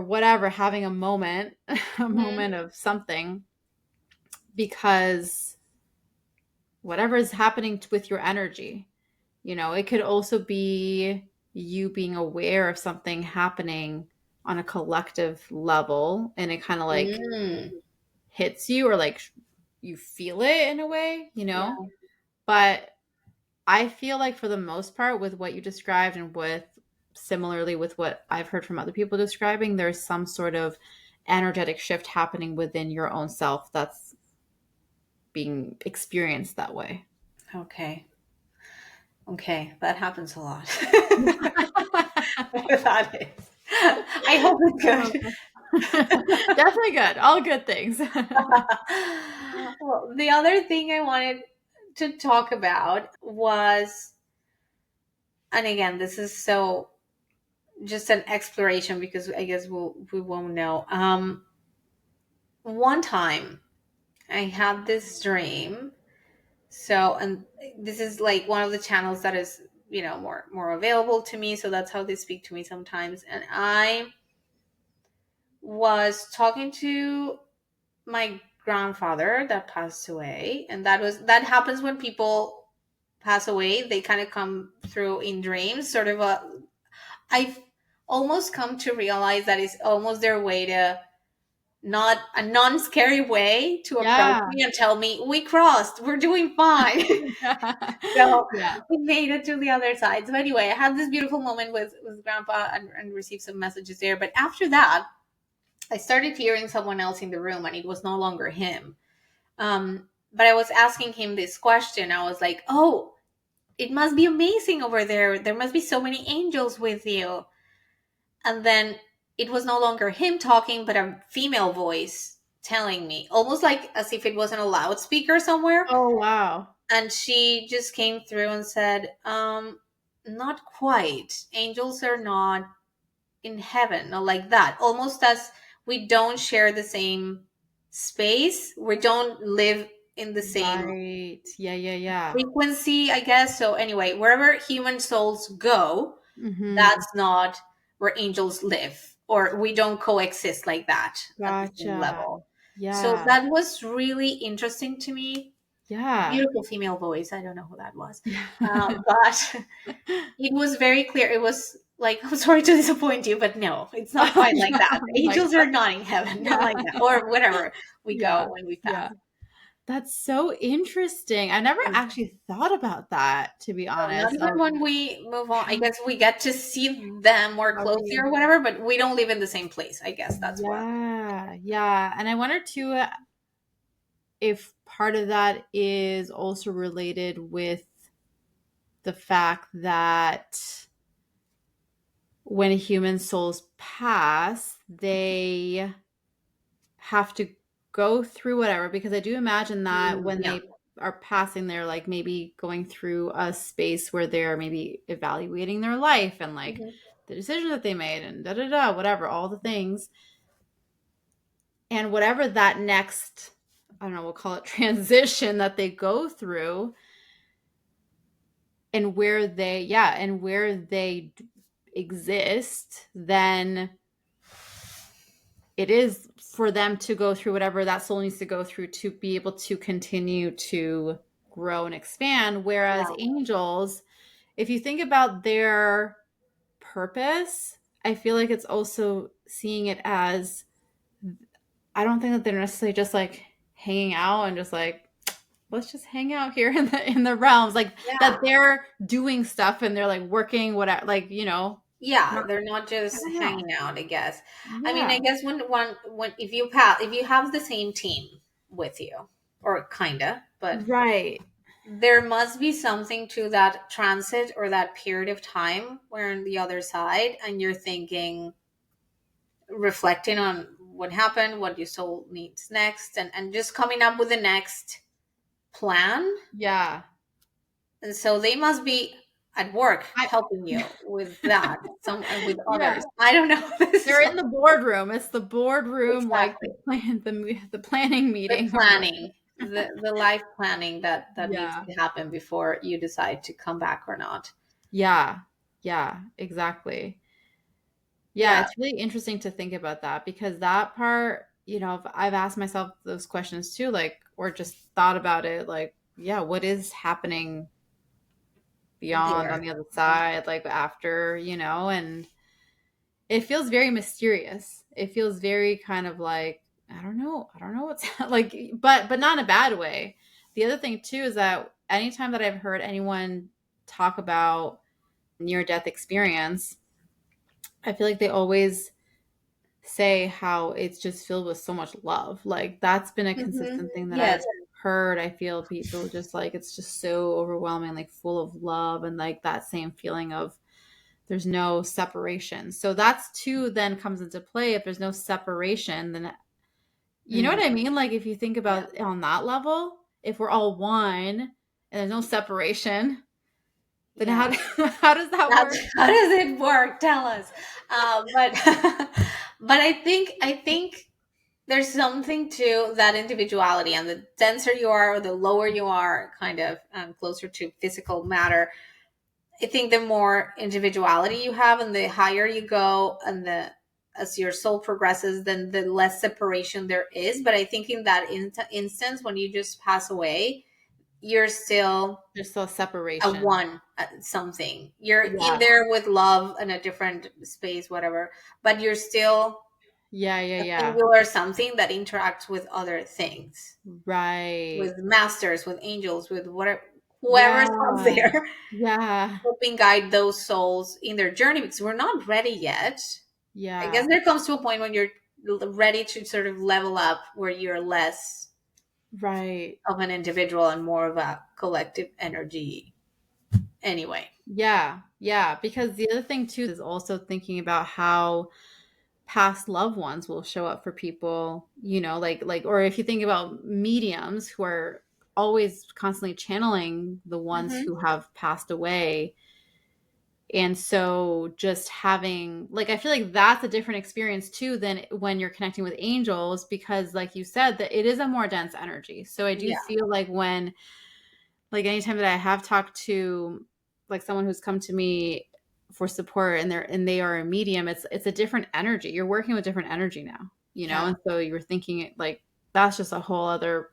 [SPEAKER 1] whatever having a moment a
[SPEAKER 2] Hmm.
[SPEAKER 1] moment of something because whatever is happening with your energy. It could also be you being aware of something happening on a collective level and it kind of like
[SPEAKER 2] Mm.
[SPEAKER 1] hits you or like you feel it in a way.
[SPEAKER 2] Yeah.
[SPEAKER 1] But I feel like for the most part, with what you described and with similarly with what I've heard from other people describing, there's some sort of energetic shift happening within your own self that's being experienced that way.
[SPEAKER 2] Okay. Okay. That happens a lot. That is. I hope it's good.
[SPEAKER 1] Definitely good. All good things.
[SPEAKER 2] Well, the other thing I wanted to talk about was, and again, this is so just an exploration because I guess we won't know. One time I had this dream. So, and this is like one of the channels that is, more available to me. So that's how they speak to me sometimes. And I was talking to my grandfather that passed away, and that happens when people pass away. They kind of come through in dreams, sort of I've almost come to realize that it's almost their way to not a non-scary way to approach
[SPEAKER 1] Yeah.
[SPEAKER 2] me and tell me we crossed, we're doing fine. So
[SPEAKER 1] Yeah.
[SPEAKER 2] we made it to the other side. So anyway, I had this beautiful moment with grandpa and received some messages there. But after that, I started hearing someone else in the room and it was no longer him. But I was asking him this question. I was like, oh, it must be amazing over there. There must be so many angels with you. And then it was no longer him talking, but a female voice telling me, almost like as if it was on a loudspeaker somewhere.
[SPEAKER 1] Oh, wow.
[SPEAKER 2] And she just came through and said, not quite. Angels are not in heaven, not like that. Almost as we don't share the same space, we don't live in the same
[SPEAKER 1] Right. Yeah, yeah, yeah.
[SPEAKER 2] frequency, I guess. So anyway, wherever human souls go,
[SPEAKER 1] Mhm.
[SPEAKER 2] that's not where angels live, or we don't coexist like that at the same
[SPEAKER 1] Gotcha.
[SPEAKER 2] level. So
[SPEAKER 1] Yeah.
[SPEAKER 2] that was really interesting to me.
[SPEAKER 1] Yeah.
[SPEAKER 2] Beautiful female voice. I don't know who that was,
[SPEAKER 1] Yeah.
[SPEAKER 2] but it was very clear. It was like, I'm sorry to disappoint you, but no, it's not
[SPEAKER 1] Oh,
[SPEAKER 2] quite like
[SPEAKER 1] yeah.
[SPEAKER 2] that.
[SPEAKER 1] I'm like,
[SPEAKER 2] Angels are
[SPEAKER 1] that's
[SPEAKER 2] not in heaven, not
[SPEAKER 1] yeah.
[SPEAKER 2] like that, or wherever we
[SPEAKER 1] Yeah.
[SPEAKER 2] go when we pass.
[SPEAKER 1] Yeah. That's so interesting. I never actually thought about that, to be
[SPEAKER 2] So not
[SPEAKER 1] honest.
[SPEAKER 2] even when we move on. I guess we get to see them more
[SPEAKER 1] How
[SPEAKER 2] closely
[SPEAKER 1] we
[SPEAKER 2] or whatever, but we don't live in the same place. I guess that's what.
[SPEAKER 1] Yeah, yeah. And I wonder too if part of that is also related with the fact that when human souls pass, they have to go through whatever because I do imagine that when
[SPEAKER 2] Yeah.
[SPEAKER 1] are passing, they're like maybe going through a space where they're maybe evaluating their life and like
[SPEAKER 2] Mhm.
[SPEAKER 1] the decisions that they made and da da da, whatever, all the things. And whatever that next, I don't know, we'll call it transition that they go through, and where they exist, then it is for them to go through whatever that soul needs to go through to be able to continue to grow and expand. Whereas
[SPEAKER 2] Yeah.
[SPEAKER 1] angels, if you think about their purpose, I feel like it's also seeing it as, I don't think that they're necessarily just like hanging out and just like, let's just hang out here in the realms, like that
[SPEAKER 2] Yeah.
[SPEAKER 1] they're doing stuff and they're like working whatever, like,
[SPEAKER 2] Yeah,
[SPEAKER 1] not,
[SPEAKER 2] they're not
[SPEAKER 1] I
[SPEAKER 2] just
[SPEAKER 1] don't know.
[SPEAKER 2] hanging out, I guess. I mean,
[SPEAKER 1] Yeah.
[SPEAKER 2] I guess when if you have the same team with you, or kinda, but
[SPEAKER 1] Right.
[SPEAKER 2] there must be something to that transit or that period of time where on the other side and you're thinking, reflecting on what happened, what your soul needs next, and just coming up with the next plan.
[SPEAKER 1] Yeah.
[SPEAKER 2] And so they must be at work
[SPEAKER 1] I
[SPEAKER 2] helping you with that, some and with
[SPEAKER 1] yeah.
[SPEAKER 2] others. I don't know. This is
[SPEAKER 1] They're in the boardroom. It's the boardroom, like
[SPEAKER 2] exactly
[SPEAKER 1] the planning
[SPEAKER 2] the
[SPEAKER 1] meeting or whatever.
[SPEAKER 2] planning, the life planning that needs
[SPEAKER 1] Yeah.
[SPEAKER 2] to happen before you decide to come back or not.
[SPEAKER 1] Yeah. Yeah, exactly. Yeah,
[SPEAKER 2] Yeah,
[SPEAKER 1] it's really interesting to think about that because that part, I've asked myself those questions too, like, or just thought about it, like, yeah, what is happening beyond on
[SPEAKER 2] there.
[SPEAKER 1] the other side, like after, and it feels very mysterious. It feels very kind of like, I don't know what's like, but not in a bad way. The other thing too is that anytime that I've heard anyone talk about near death experience, I feel like they always say how it's just filled with so much love. Like that's been a
[SPEAKER 2] Hmm.
[SPEAKER 1] consistent thing that I've
[SPEAKER 2] Yes.
[SPEAKER 1] heard. I feel people just like it's just so overwhelming, like full of love and like that same feeling of there's no separation. So that's too then comes into play. If there's no separation, then you know
[SPEAKER 2] Mm,
[SPEAKER 1] what I mean? Like if you think
[SPEAKER 2] yeah.
[SPEAKER 1] about on that level, if we're all one and there's no separation, then
[SPEAKER 2] Yeah.
[SPEAKER 1] how does that
[SPEAKER 2] That's
[SPEAKER 1] work?
[SPEAKER 2] how does it work? Tell us. But but I think there's something to that individuality, and the denser you are or the lower you are, kind of closer to physical matter, I think the more individuality you have and the higher you go and the as your soul progresses, then the less separation there is. But I think in that instance, when you just pass away, you're still
[SPEAKER 1] There's still
[SPEAKER 2] a
[SPEAKER 1] separation.
[SPEAKER 2] one at something. You're in
[SPEAKER 1] Yeah.
[SPEAKER 2] there with love in a different space, whatever, but you're still
[SPEAKER 1] Yeah, yeah,
[SPEAKER 2] a
[SPEAKER 1] yeah.
[SPEAKER 2] singular something that interacts with other things,
[SPEAKER 1] Right.
[SPEAKER 2] with masters, with angels, with whatever, whoever's out
[SPEAKER 1] Yeah.
[SPEAKER 2] there,
[SPEAKER 1] Yeah.
[SPEAKER 2] helping guide those souls in their journey, because we're not ready yet. I guess
[SPEAKER 1] Yeah.
[SPEAKER 2] there comes to a point when you're ready to sort of level up where you're less
[SPEAKER 1] Right.
[SPEAKER 2] of an individual and more of a collective energy anyway.
[SPEAKER 1] Yeah. Yeah. Because the other thing too is also thinking about how past loved ones will show up for people, like or if you think about mediums who are always constantly channeling the ones
[SPEAKER 2] Hmm.
[SPEAKER 1] who have passed away. And so just having like I feel like that's a different experience too than when you're connecting with angels because like you said that it is a more dense energy. So I do
[SPEAKER 2] Yeah.
[SPEAKER 1] feel like when like anytime that I have talked to like someone who's come to me for support and they are a medium, it's a different energy. You're working with different energy now,
[SPEAKER 2] Yeah.
[SPEAKER 1] and so you're thinking like that's just a whole other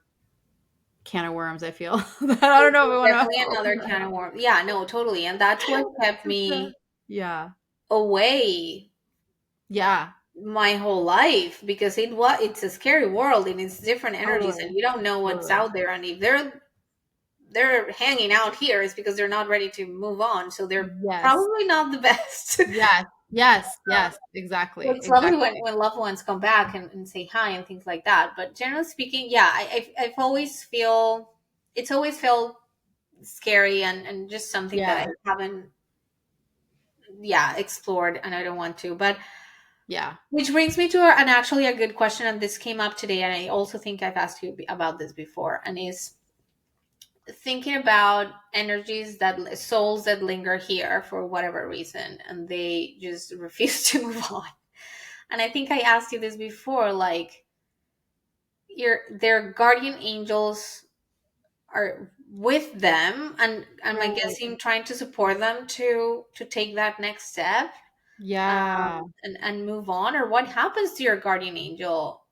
[SPEAKER 1] can of worms. I feel that I don't know if I
[SPEAKER 2] It's
[SPEAKER 1] want to
[SPEAKER 2] definitely
[SPEAKER 1] open
[SPEAKER 2] another
[SPEAKER 1] that
[SPEAKER 2] can
[SPEAKER 1] up.
[SPEAKER 2] of worms. Yeah, no, totally. And that's what kept me
[SPEAKER 1] Yeah,
[SPEAKER 2] away
[SPEAKER 1] yeah,
[SPEAKER 2] my whole life, because it's a scary world and it's different energies and
[SPEAKER 1] totally,
[SPEAKER 2] you don't know what's
[SPEAKER 1] totally.
[SPEAKER 2] out there, and if they're hanging out here, it's because they're not ready to move on, so they're
[SPEAKER 1] Yes,
[SPEAKER 2] probably not the best.
[SPEAKER 1] yes, yes, yes. Exactly,
[SPEAKER 2] It's lovely
[SPEAKER 1] exactly.
[SPEAKER 2] when loved ones come back and say hi and things like that, but generally speaking, yeah, I've always feel it's always felt scary, and just something that I
[SPEAKER 1] Yeah,
[SPEAKER 2] haven't, yeah, explored, and I don't want to. But
[SPEAKER 1] yeah.
[SPEAKER 2] which brings me to an actually a good question, and this came up today, and I also think I've asked you about this before, and is thinking about energies that souls that linger here for whatever reason, and they just refuse to move on. And I think I asked you this before, like, their guardian angels are with them, and I'm I
[SPEAKER 1] Right.
[SPEAKER 2] guessing trying to support them to take that next step,
[SPEAKER 1] Yeah.
[SPEAKER 2] and move on. Or what happens to your guardian angel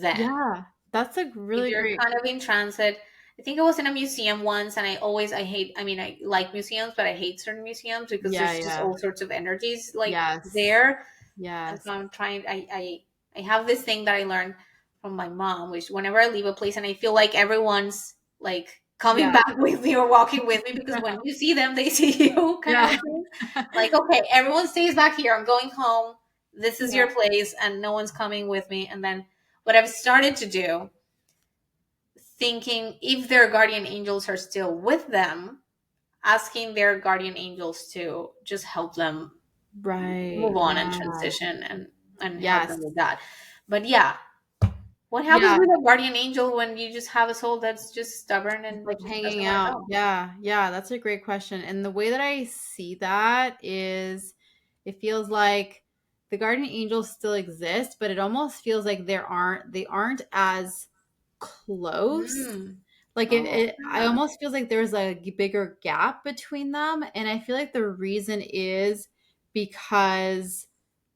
[SPEAKER 2] then?
[SPEAKER 1] Yeah. That's a
[SPEAKER 2] If
[SPEAKER 1] really
[SPEAKER 2] you're
[SPEAKER 1] great.
[SPEAKER 2] kind of in transit. I think I was in a museum once, and I hate, I mean, I like museums, but I hate certain museums because
[SPEAKER 1] Yeah,
[SPEAKER 2] there's just
[SPEAKER 1] yeah.
[SPEAKER 2] all sorts of energies like
[SPEAKER 1] Yes.
[SPEAKER 2] there. And
[SPEAKER 1] Yes.
[SPEAKER 2] so I'm trying, I have this thing that I learned from my mom, which whenever I leave a place and I feel like everyone's like coming
[SPEAKER 1] Yeah.
[SPEAKER 2] back with me or walking with me, because when you see them, they see you, kind of
[SPEAKER 1] Yeah.
[SPEAKER 2] a thing. Like, okay, everyone stays back here. I'm going home. This is
[SPEAKER 1] Yeah.
[SPEAKER 2] your place, and no one's coming with me. And then what I've started to do, thinking if their guardian angels are still with them, asking their guardian angels to just help them
[SPEAKER 1] Right.
[SPEAKER 2] move on and
[SPEAKER 1] Yeah.
[SPEAKER 2] transition, and help
[SPEAKER 1] Yes.
[SPEAKER 2] them with that. But yeah, what happens
[SPEAKER 1] Yeah.
[SPEAKER 2] with a guardian angel when you just have a soul that's just stubborn
[SPEAKER 1] Just
[SPEAKER 2] and
[SPEAKER 1] like
[SPEAKER 2] just doesn't
[SPEAKER 1] hanging
[SPEAKER 2] want to
[SPEAKER 1] out.
[SPEAKER 2] go?
[SPEAKER 1] Yeah. Yeah. That's a great question. And the way that I see that is it feels like the guardian angels still exist, but it almost feels like they aren't as close.
[SPEAKER 2] Mm.
[SPEAKER 1] Like
[SPEAKER 2] Oh,
[SPEAKER 1] I
[SPEAKER 2] yeah.
[SPEAKER 1] almost feels like there's a bigger gap between them. And I feel like the reason is because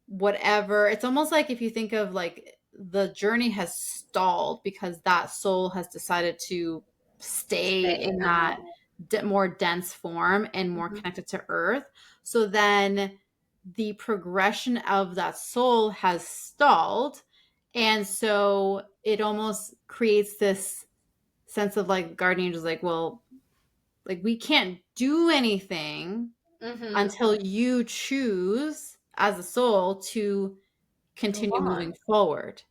[SPEAKER 1] whatever, it's almost like if you think of like the journey has stalled because that soul has decided to stay
[SPEAKER 2] Stay.
[SPEAKER 1] in
[SPEAKER 2] Uh-huh.
[SPEAKER 1] that more dense form and more
[SPEAKER 2] Mhm.
[SPEAKER 1] connected to earth. So then the progression of that soul has stalled. And so it almost creates this sense of like guardian angels like, well, like we can't do anything
[SPEAKER 2] Mhm.
[SPEAKER 1] until you choose as a soul to
[SPEAKER 2] Move
[SPEAKER 1] continue moving
[SPEAKER 2] on.
[SPEAKER 1] forward.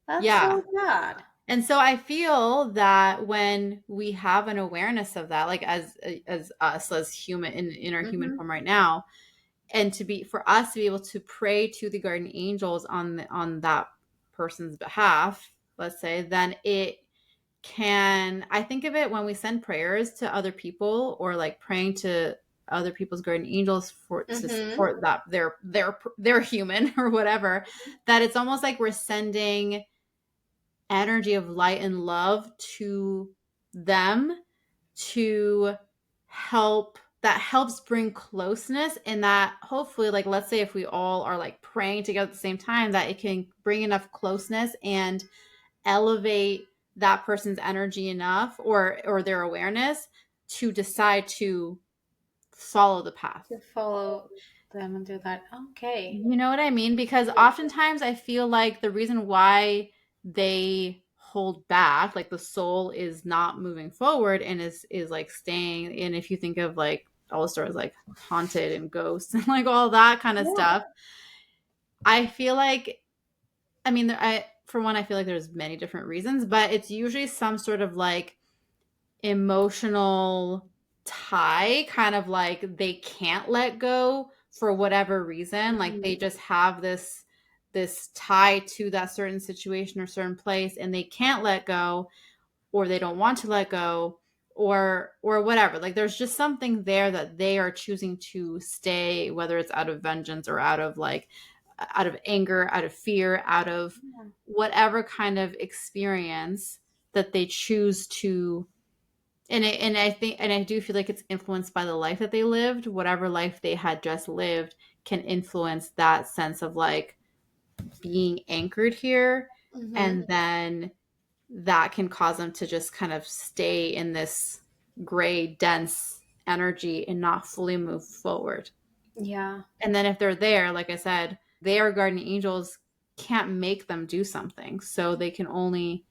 [SPEAKER 2] That's
[SPEAKER 1] Yeah.
[SPEAKER 2] so sad.
[SPEAKER 1] And so I feel that when we have an awareness of that, like as us as human in our human
[SPEAKER 2] Mhm.
[SPEAKER 1] form right now, and to be for us to be able to pray to the guardian angels on that person's behalf, let's say, then it can, I think of it when we send prayers to other people or like praying to other people's guardian angels for to
[SPEAKER 2] Mhm.
[SPEAKER 1] support that they're human or whatever, that it's almost like we're sending energy of light and love to them to help, that helps bring closeness, and that hopefully, like, let's say if we all are like praying together at the same time, that it can bring enough closeness and elevate that person's energy enough or their awareness to decide to follow the path.
[SPEAKER 2] To follow them and do that. Okay.
[SPEAKER 1] You know what I mean? Because oftentimes I feel like the reason why they hold back, like the soul is not moving forward and is like staying. And if you think of like all the stories like haunted and ghosts and like all that kind of
[SPEAKER 2] Yeah.
[SPEAKER 1] stuff, I feel like, I mean, I for one, I feel like there's many different reasons, but it's usually some sort of like emotional tie, kind of like they can't let go for whatever reason, like they
[SPEAKER 2] Mhm.
[SPEAKER 1] just have this tie to that certain situation or certain place and they can't let go, or they don't want to let go, or whatever, like there's just something there that they are choosing to stay, whether it's out of vengeance or out of like out of anger, out of fear, out of
[SPEAKER 2] Yeah.
[SPEAKER 1] whatever kind of experience that they choose to. And I think, and I do feel like it's influenced by the life that they lived. Whatever life they had just lived can influence that sense of like being anchored here.
[SPEAKER 2] Mhm.
[SPEAKER 1] And then that can cause them to just kind of stay in this gray, dense energy and not fully move forward.
[SPEAKER 2] Yeah.
[SPEAKER 1] And then if they're there, like I said, their guardian angels can't make them do something. So they can only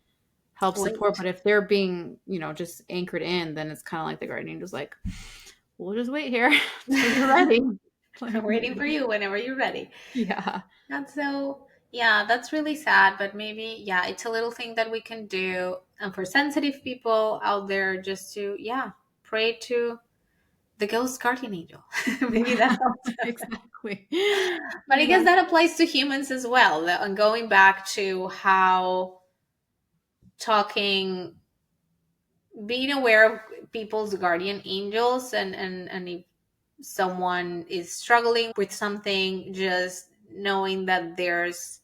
[SPEAKER 1] help support.
[SPEAKER 2] Wait.
[SPEAKER 1] But if they're being, just anchored in, then it's kind of like the guardian angel's like, we'll just wait here till you're ready.
[SPEAKER 2] I'm
[SPEAKER 1] Like,
[SPEAKER 2] waiting for you whenever you're ready.
[SPEAKER 1] yeah.
[SPEAKER 2] And so, yeah, that's really sad, but maybe, yeah, it's a little thing that we can do. And for sensitive people out there, just to, yeah, pray to the ghost guardian angel. Maybe that helps.
[SPEAKER 1] Exactly.
[SPEAKER 2] But I guess
[SPEAKER 1] Exactly.
[SPEAKER 2] that applies to humans as well. And going back to how talking, being aware of people's guardian angels, and if someone is struggling with something, just knowing that there's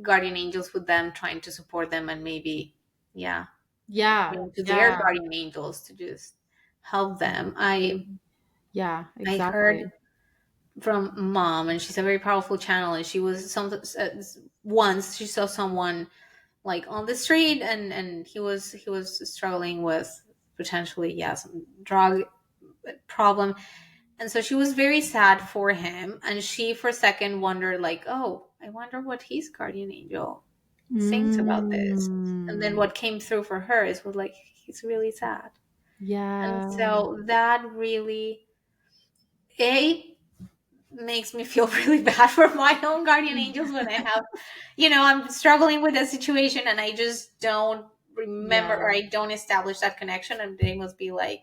[SPEAKER 2] guardian angels with them trying to support them, and maybe, yeah,
[SPEAKER 1] Yeah.
[SPEAKER 2] praying to their
[SPEAKER 1] Yeah.
[SPEAKER 2] guardian angels to just help them.
[SPEAKER 1] Yeah,
[SPEAKER 2] I
[SPEAKER 1] exactly.
[SPEAKER 2] heard from mom, and she's a very powerful channel, and she was once she saw someone like on the street, and he was struggling with potentially, yeah, some drug problem. And so she was very sad for him, and she for a second wondered, like, oh, I wonder what his guardian angel thinks about this. And then
[SPEAKER 1] Mm.
[SPEAKER 2] what came through for her is, was like, he's really sad. And
[SPEAKER 1] Yeah.
[SPEAKER 2] so that really, it makes me feel really bad for my own guardian angels when I have, I'm struggling with a situation and I just don't remember,
[SPEAKER 1] Yeah.
[SPEAKER 2] or I don't establish that connection, and they must be like,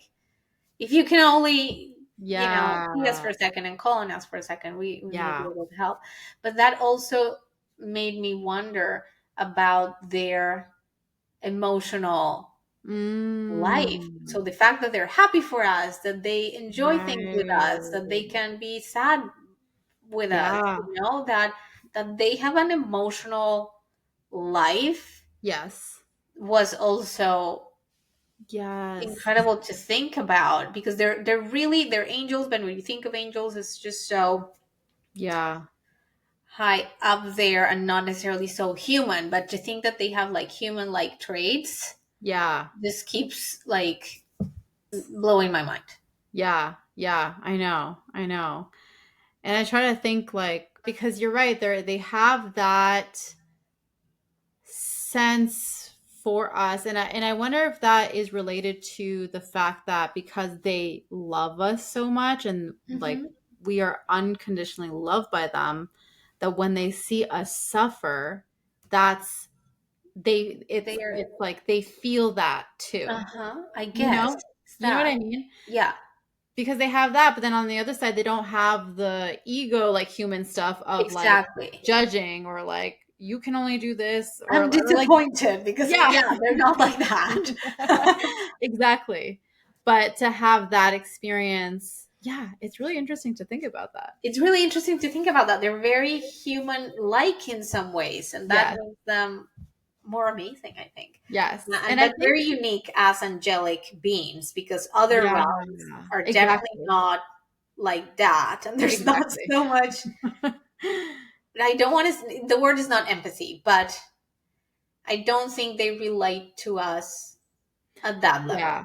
[SPEAKER 2] if you can only, see us
[SPEAKER 1] Yeah.
[SPEAKER 2] for a second and call on us for a second, we may be
[SPEAKER 1] Yeah.
[SPEAKER 2] able to help. But that also made me wonder about their emotional life.
[SPEAKER 1] Mm.
[SPEAKER 2] So the fact that they're happy for us, that they enjoy things with us, that they
[SPEAKER 1] Right.
[SPEAKER 2] can be sad with us,
[SPEAKER 1] Yeah.
[SPEAKER 2] that they have an emotional life,
[SPEAKER 1] Yes.
[SPEAKER 2] was also
[SPEAKER 1] Yes.
[SPEAKER 2] incredible to think about, because they're really, they're angels, but when you think of angels, it's just so
[SPEAKER 1] Yeah.
[SPEAKER 2] high up there and not necessarily so human. But to think that they have like human like traits,
[SPEAKER 1] Yeah.
[SPEAKER 2] this keeps like blowing my mind.
[SPEAKER 1] Yeah. Yeah. I know. I know. And I try to think like because you're right, they have that sense for us, and I wonder if that is related to the fact that because they love us so much and like
[SPEAKER 2] Hmm.
[SPEAKER 1] we are unconditionally loved by them, that when they see us suffer, that's they
[SPEAKER 2] They're,
[SPEAKER 1] it's like they feel that too.
[SPEAKER 2] uh-huh, I
[SPEAKER 1] You
[SPEAKER 2] guess
[SPEAKER 1] know? You know what
[SPEAKER 2] that,
[SPEAKER 1] I mean?
[SPEAKER 2] yeah,
[SPEAKER 1] Because they have that, but then on the other side, they don't have the ego, like human stuff of like
[SPEAKER 2] exactly.
[SPEAKER 1] judging or like you can only do this
[SPEAKER 2] I'm
[SPEAKER 1] or like
[SPEAKER 2] disappointed because,
[SPEAKER 1] yeah.
[SPEAKER 2] yeah, they're not like that.
[SPEAKER 1] Exactly. But to have that experience, yeah, it's really interesting to think about that.
[SPEAKER 2] It's really interesting to think about that. They're very human like in some ways, and that
[SPEAKER 1] Yes.
[SPEAKER 2] makes them more amazing, I think.
[SPEAKER 1] Yes.
[SPEAKER 2] And
[SPEAKER 1] And I
[SPEAKER 2] but
[SPEAKER 1] think
[SPEAKER 2] very unique as angelic beings, because other
[SPEAKER 1] yeah,
[SPEAKER 2] realms are definitely
[SPEAKER 1] exactly.
[SPEAKER 2] not like that. And there's not
[SPEAKER 1] Exactly.
[SPEAKER 2] so much, I don't want to, the word is not empathy, but I don't think they relate to us at that level.
[SPEAKER 1] Yeah.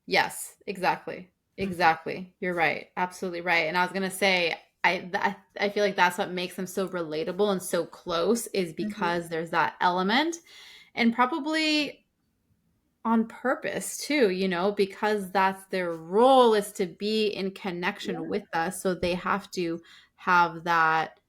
[SPEAKER 1] Yes, exactly.
[SPEAKER 2] Mhm.
[SPEAKER 1] Exactly. You're right. Absolutely right. And I was going to say I feel like that's what makes them so relatable and so close is
[SPEAKER 2] Mhm.
[SPEAKER 1] because there's that element and probably on purpose too, because that's their role is to be in connection
[SPEAKER 2] Yeah.
[SPEAKER 1] with us, so they have to have that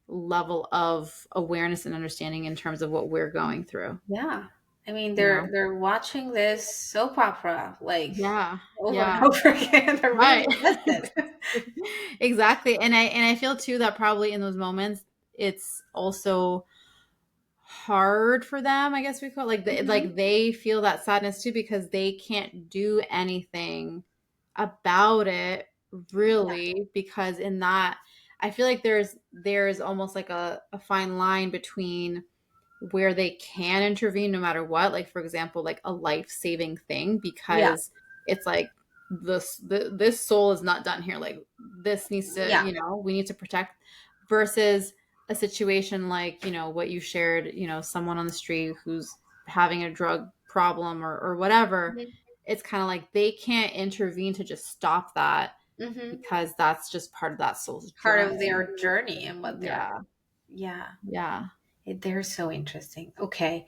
[SPEAKER 1] level of awareness and understanding in terms of what we're going through,
[SPEAKER 2] Yeah. I mean,
[SPEAKER 1] you know.
[SPEAKER 2] they're watching this soap opera like
[SPEAKER 1] Yeah.
[SPEAKER 2] over and
[SPEAKER 1] Yeah.
[SPEAKER 2] over again. They're really
[SPEAKER 1] Right.
[SPEAKER 2] invested.
[SPEAKER 1] Exactly. And I feel too that probably in those moments it's also hard for them, I guess we call it.
[SPEAKER 2] Mhm.
[SPEAKER 1] Like they feel that sadness too because they can't do anything about it
[SPEAKER 2] Yeah.
[SPEAKER 1] really, because in that I feel like there's almost like a fine line between where they can intervene no matter what, like for example like a life-saving thing,
[SPEAKER 2] Yeah.
[SPEAKER 1] because it's like this soul is not done here, like this needs to,
[SPEAKER 2] Yeah.
[SPEAKER 1] we need to protect, versus a situation like what you shared, someone on the street who's having a drug problem or whatever.
[SPEAKER 2] Mhm.
[SPEAKER 1] It's kind of like they can't intervene to just stop that
[SPEAKER 2] Mhm.
[SPEAKER 1] because that's just part of that soul's
[SPEAKER 2] Part of
[SPEAKER 1] journey.
[SPEAKER 2] their journey and what they're,
[SPEAKER 1] Yeah.
[SPEAKER 2] yeah.
[SPEAKER 1] Yeah.
[SPEAKER 2] They're so interesting. Okay.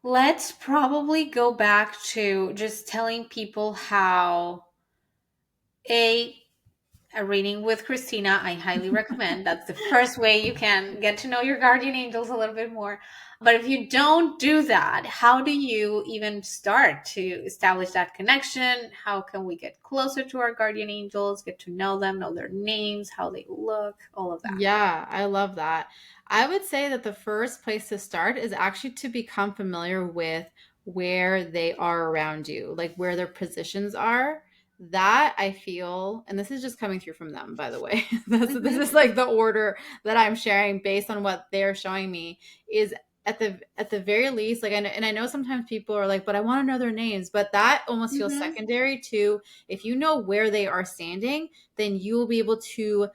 [SPEAKER 2] Let's probably go back to just telling people how a a reading with Christina, I highly recommend. That's the first way you can get to know your guardian angels a little bit more. But if you don't do that, how do you even start to establish that connection? How can we get closer to our guardian angels, get to know their names, how they look, all of that?
[SPEAKER 1] Yeah, I love that. I would say that the first place to start is actually to become familiar with where they are around you, like where their positions are. That I feel, and this is just coming through from them, by the way. This is like the order that I'm sharing based on what they're showing me, is at the very least, like, and I know sometimes people are like, but I want to know their names, but that almost feels
[SPEAKER 2] Mm-hmm.
[SPEAKER 1] secondary to, if you know where they are standing, then you will be able to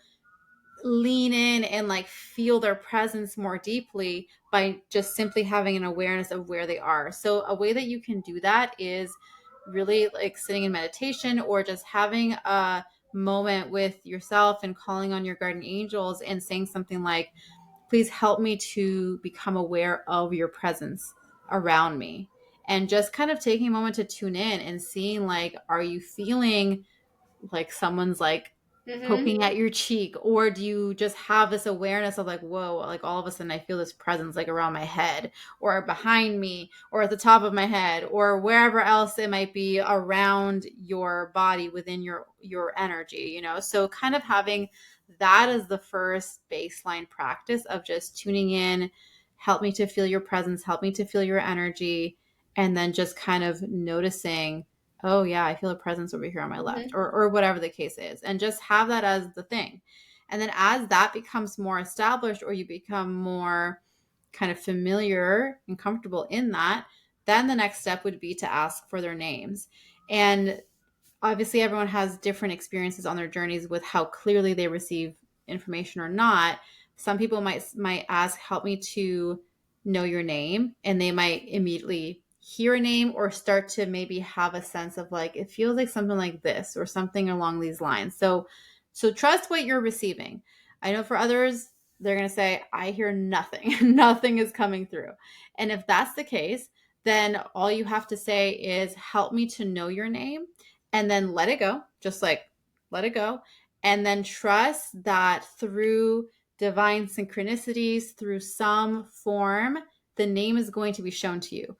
[SPEAKER 1] lean in and like feel their presence more deeply by just simply having an awareness of where they are. So a way that you can do that is really like sitting in meditation, or just having a moment with yourself and calling on your guardian angels and saying something like, please help me to become aware of your presence around me. And just kind of taking a moment to tune in and seeing, like, are you feeling like someone's like
[SPEAKER 2] Mm-hmm.
[SPEAKER 1] poking at your cheek, or do you just have this awareness of like, whoa, like all of a sudden I feel this presence like around my head or behind me or at the top of my head or wherever else it might be around your body within your energy, you know? So kind of having that as the first baseline practice of just tuning in, help me to feel your presence, help me to feel your energy, and then just kind of noticing, oh yeah, I feel a presence over here on my left,
[SPEAKER 2] Mm-hmm.
[SPEAKER 1] or whatever the case is, and just have that as the thing. And then as that becomes more established, or you become more kind of familiar and comfortable in that, then the next step would be to ask for their names. And obviously everyone has different experiences on their journeys with how clearly they receive information or not. Some people might ask, help me to know your name, and they might immediately hear a name or start to maybe have a sense of like, it feels like something like this or something along these lines. So trust what you're receiving. I know for others, they're going to say, I hear nothing. Nothing is coming through. And if that's the case, then all you have to say is, help me to know your name, and then let it go. Just like let it go. And then trust that through divine synchronicities, through some form, the name is going to be shown to you.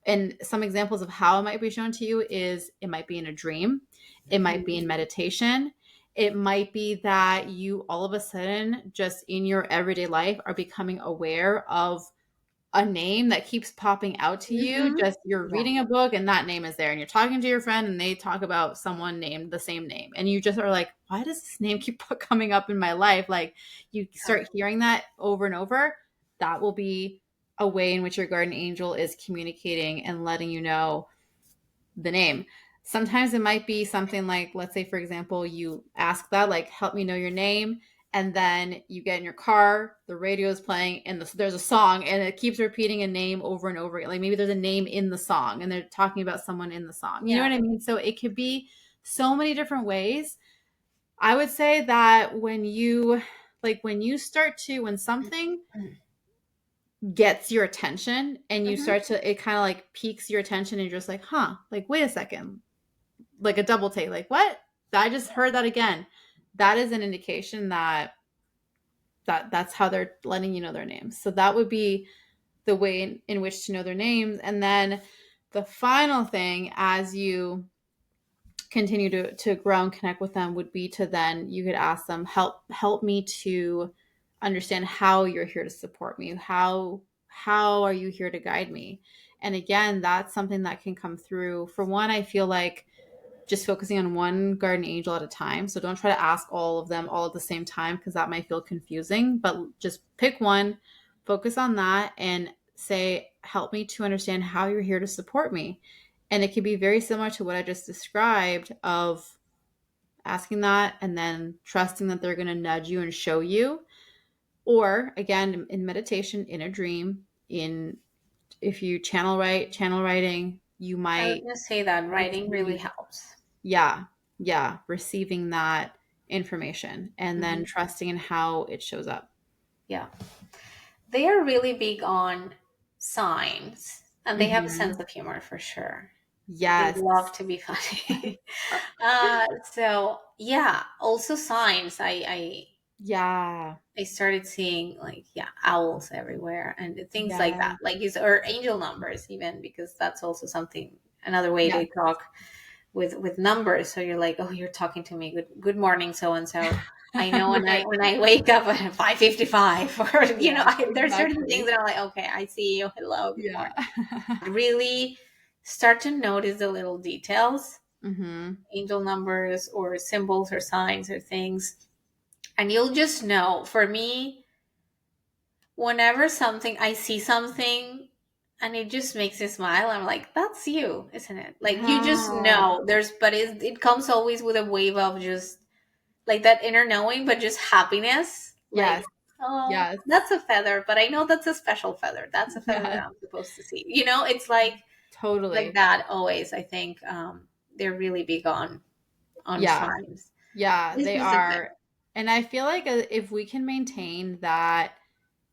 [SPEAKER 1] And some examples of how it might be shown to you is, it might be in a dream, it might be in meditation, it might be that you all of a sudden, just in your everyday life, are becoming aware of a name that keeps popping out to you.
[SPEAKER 2] Mm-hmm.
[SPEAKER 1] Just you're
[SPEAKER 2] Yeah.
[SPEAKER 1] reading a book and that name is there, and you're talking to your friend and they talk about someone named the same name, and you just are like, why does this name keep coming up in my life? Like, you start hearing that over and over. That will be a way in which your guardian angel is communicating and letting you know the name. Sometimes it might be something like, let's say, for example, you ask that, like, help me know your name. And then you get in your car, the radio is playing, and there's a song, and it keeps repeating a name over and over again. Like maybe there's a name in the song, and they're talking about someone in the song. You know
[SPEAKER 2] Yeah.
[SPEAKER 1] what I mean? So it could be so many different ways. I would say that when you, like, when something gets your attention and you
[SPEAKER 2] Mm-hmm.
[SPEAKER 1] start to, it kind of like piques your attention, and you're just like, huh, like, wait a second, like a double take, like, what? I just heard that again. That is an indication that that's how they're letting you know their names. So that would be the way in which to know their names. And then the final thing, as you continue to grow and connect with them, would be to, then you could ask them, help me to understand how you're here to support me. How are you here to guide me? And again, that's something that can come through. For one, I feel like just focusing on one guardian angel at a time. So don't try to ask all of them all at the same time, because that might feel confusing, but just pick one, focus on that, and say, help me to understand how you're here to support me. And it can be very similar to what I just described, of asking that and then trusting that they're going to nudge you and show you. Or again, in meditation, in a dream, in, if you channel writing, you
[SPEAKER 2] I was
[SPEAKER 1] might
[SPEAKER 2] gonna say that writing really
[SPEAKER 1] receive,
[SPEAKER 2] helps.
[SPEAKER 1] yeah, yeah, receiving that information and then
[SPEAKER 2] Mm-hmm.
[SPEAKER 1] trusting in how it shows up.
[SPEAKER 2] Yeah. They are really big on signs, and they have a
[SPEAKER 1] Mm-hmm.
[SPEAKER 2] sense of humor for sure. They
[SPEAKER 1] Yes.
[SPEAKER 2] love to be funny. So yeah, also signs.
[SPEAKER 1] Yeah.
[SPEAKER 2] I started seeing, like, yeah, owls everywhere and things like
[SPEAKER 1] Yeah.
[SPEAKER 2] that, like, is or angel numbers even, because that's also something, another way
[SPEAKER 1] Yeah.
[SPEAKER 2] they talk with numbers. So you're like, oh, you're talking to me. Good morning, so and so. I know when I
[SPEAKER 1] Right.
[SPEAKER 2] when I wake up at 5:55, or
[SPEAKER 1] Yeah,
[SPEAKER 2] there's certain things
[SPEAKER 1] exactly.
[SPEAKER 2] that I'm like, okay, I see you. Hello, good
[SPEAKER 1] Yeah.
[SPEAKER 2] morning. Really, start to notice the little details,
[SPEAKER 1] Mm-hmm.
[SPEAKER 2] angel numbers or symbols or signs or things. And you'll just know. For me, whenever something I see something and it just makes me smile, I'm like, that's you, isn't it? Like you just
[SPEAKER 1] Yeah.
[SPEAKER 2] know but it comes always with a wave of just like that inner knowing, but just happiness. Like,
[SPEAKER 1] Yes.
[SPEAKER 2] oh,
[SPEAKER 1] Yes.
[SPEAKER 2] that's a feather, but I know that's a special feather. That's a feather that
[SPEAKER 1] Yes.
[SPEAKER 2] I'm supposed to see. You know, it's like
[SPEAKER 1] Totally.
[SPEAKER 2] that always. I think they're really big on
[SPEAKER 1] Yeah.
[SPEAKER 2] signs.
[SPEAKER 1] Yeah,
[SPEAKER 2] It's
[SPEAKER 1] they
[SPEAKER 2] just a thing.
[SPEAKER 1] are. And I feel like if we can maintain that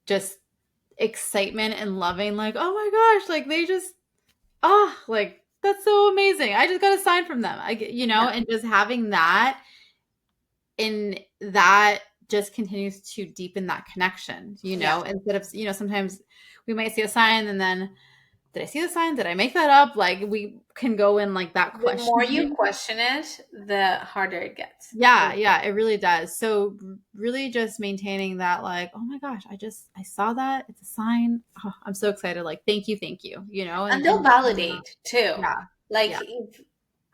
[SPEAKER 1] just excitement and loving, like, oh my gosh, like they just, like that's so amazing. I just got a sign from them.
[SPEAKER 2] Yeah.
[SPEAKER 1] And just having that in that just continues to deepen that connection,
[SPEAKER 2] Yeah.
[SPEAKER 1] instead of, sometimes we might see a sign and then, did I see the sign? Did I make that up? Like we can go in like that
[SPEAKER 2] The more you
[SPEAKER 1] questioning.
[SPEAKER 2] question it, the harder it gets.
[SPEAKER 1] Yeah, yeah, it really does. So really just maintaining that, like, oh my gosh, I saw that. It's a sign. Oh, I'm so excited. Like, thank you,
[SPEAKER 2] And
[SPEAKER 1] and
[SPEAKER 2] they'll
[SPEAKER 1] yeah,
[SPEAKER 2] validate too.
[SPEAKER 1] yeah,
[SPEAKER 2] Like
[SPEAKER 1] yeah.
[SPEAKER 2] if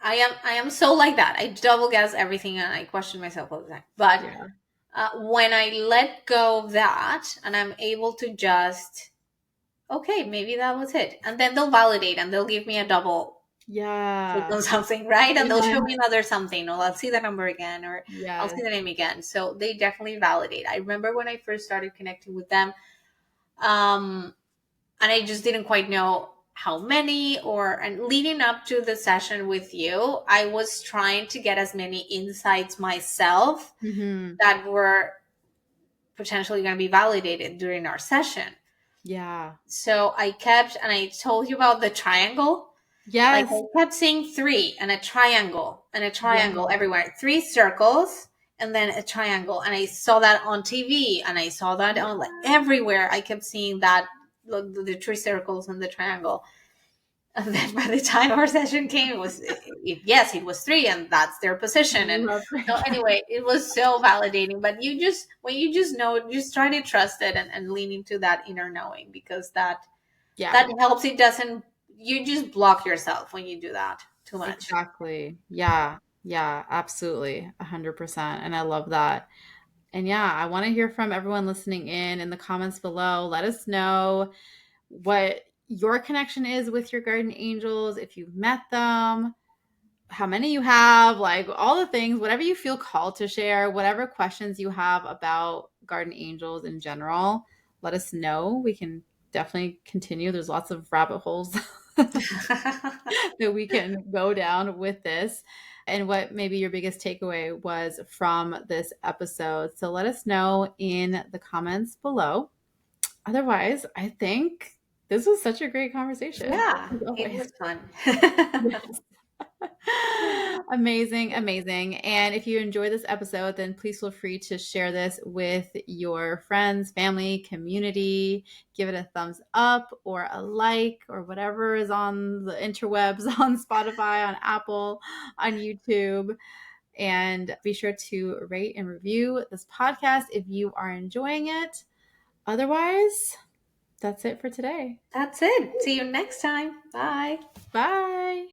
[SPEAKER 2] I am so like that. I double guess everything and I question myself all the time. But
[SPEAKER 1] Yeah.
[SPEAKER 2] when I let go of that and I'm able to just, okay, maybe that was it. And then they'll validate and they'll give me a double click
[SPEAKER 1] Yeah.
[SPEAKER 2] on something, right? And they'll
[SPEAKER 1] Yeah.
[SPEAKER 2] show me another something, or I'll see the number again, or I'll
[SPEAKER 1] Yes.
[SPEAKER 2] see the name again. So they definitely validate. I remember when I first started connecting with them, um, and I just didn't quite know how many, and leading up to the session with you, I was trying to get as many insights myself
[SPEAKER 1] Hmm.
[SPEAKER 2] that were potentially going to be validated during our session.
[SPEAKER 1] Yeah.
[SPEAKER 2] So I kept, and I told you about the triangle. Like I
[SPEAKER 1] Yes.
[SPEAKER 2] kept seeing three and a triangle
[SPEAKER 1] Yeah.
[SPEAKER 2] everywhere, three circles and then a triangle. And I saw that on TV and I saw that on like everywhere. I kept seeing that, the three circles and the triangle. And then by the time our session came, yes, it was three, and that's their position. And
[SPEAKER 1] Love
[SPEAKER 2] so
[SPEAKER 1] Rachel.
[SPEAKER 2] anyway, it was so validating. But when you just know, just try to trust it and lean into that inner knowing, because
[SPEAKER 1] Yeah.
[SPEAKER 2] that helps. It doesn't, you just block yourself when you do that too much.
[SPEAKER 1] Exactly. Yeah. Yeah. Absolutely. 100%. And I love that. And yeah, I want to hear from everyone listening in the comments below. Let us know what your connection is with your guardian angels, if you've met them, how many you have, like all the things, whatever you feel called to share, whatever questions you have about guardian angels in general, let us know. We can definitely continue. There's lots of rabbit holes that we can go down with this, and what maybe your biggest takeaway was from this episode. So let us know in the comments below. Otherwise, I think this was such a great conversation,
[SPEAKER 2] Yeah,
[SPEAKER 1] as
[SPEAKER 2] it
[SPEAKER 1] always.
[SPEAKER 2] was fun.
[SPEAKER 1] Yes. Amazing, amazing. And if you enjoyed this episode, then please feel free to share this with your friends, family, community. Give it a thumbs up or a like or whatever is on the interwebs, on Spotify, on Apple, on YouTube. And be sure to rate and review this podcast if you are enjoying it. Otherwise, that's it for today.
[SPEAKER 2] That's it. See you next time. Bye.
[SPEAKER 1] Bye.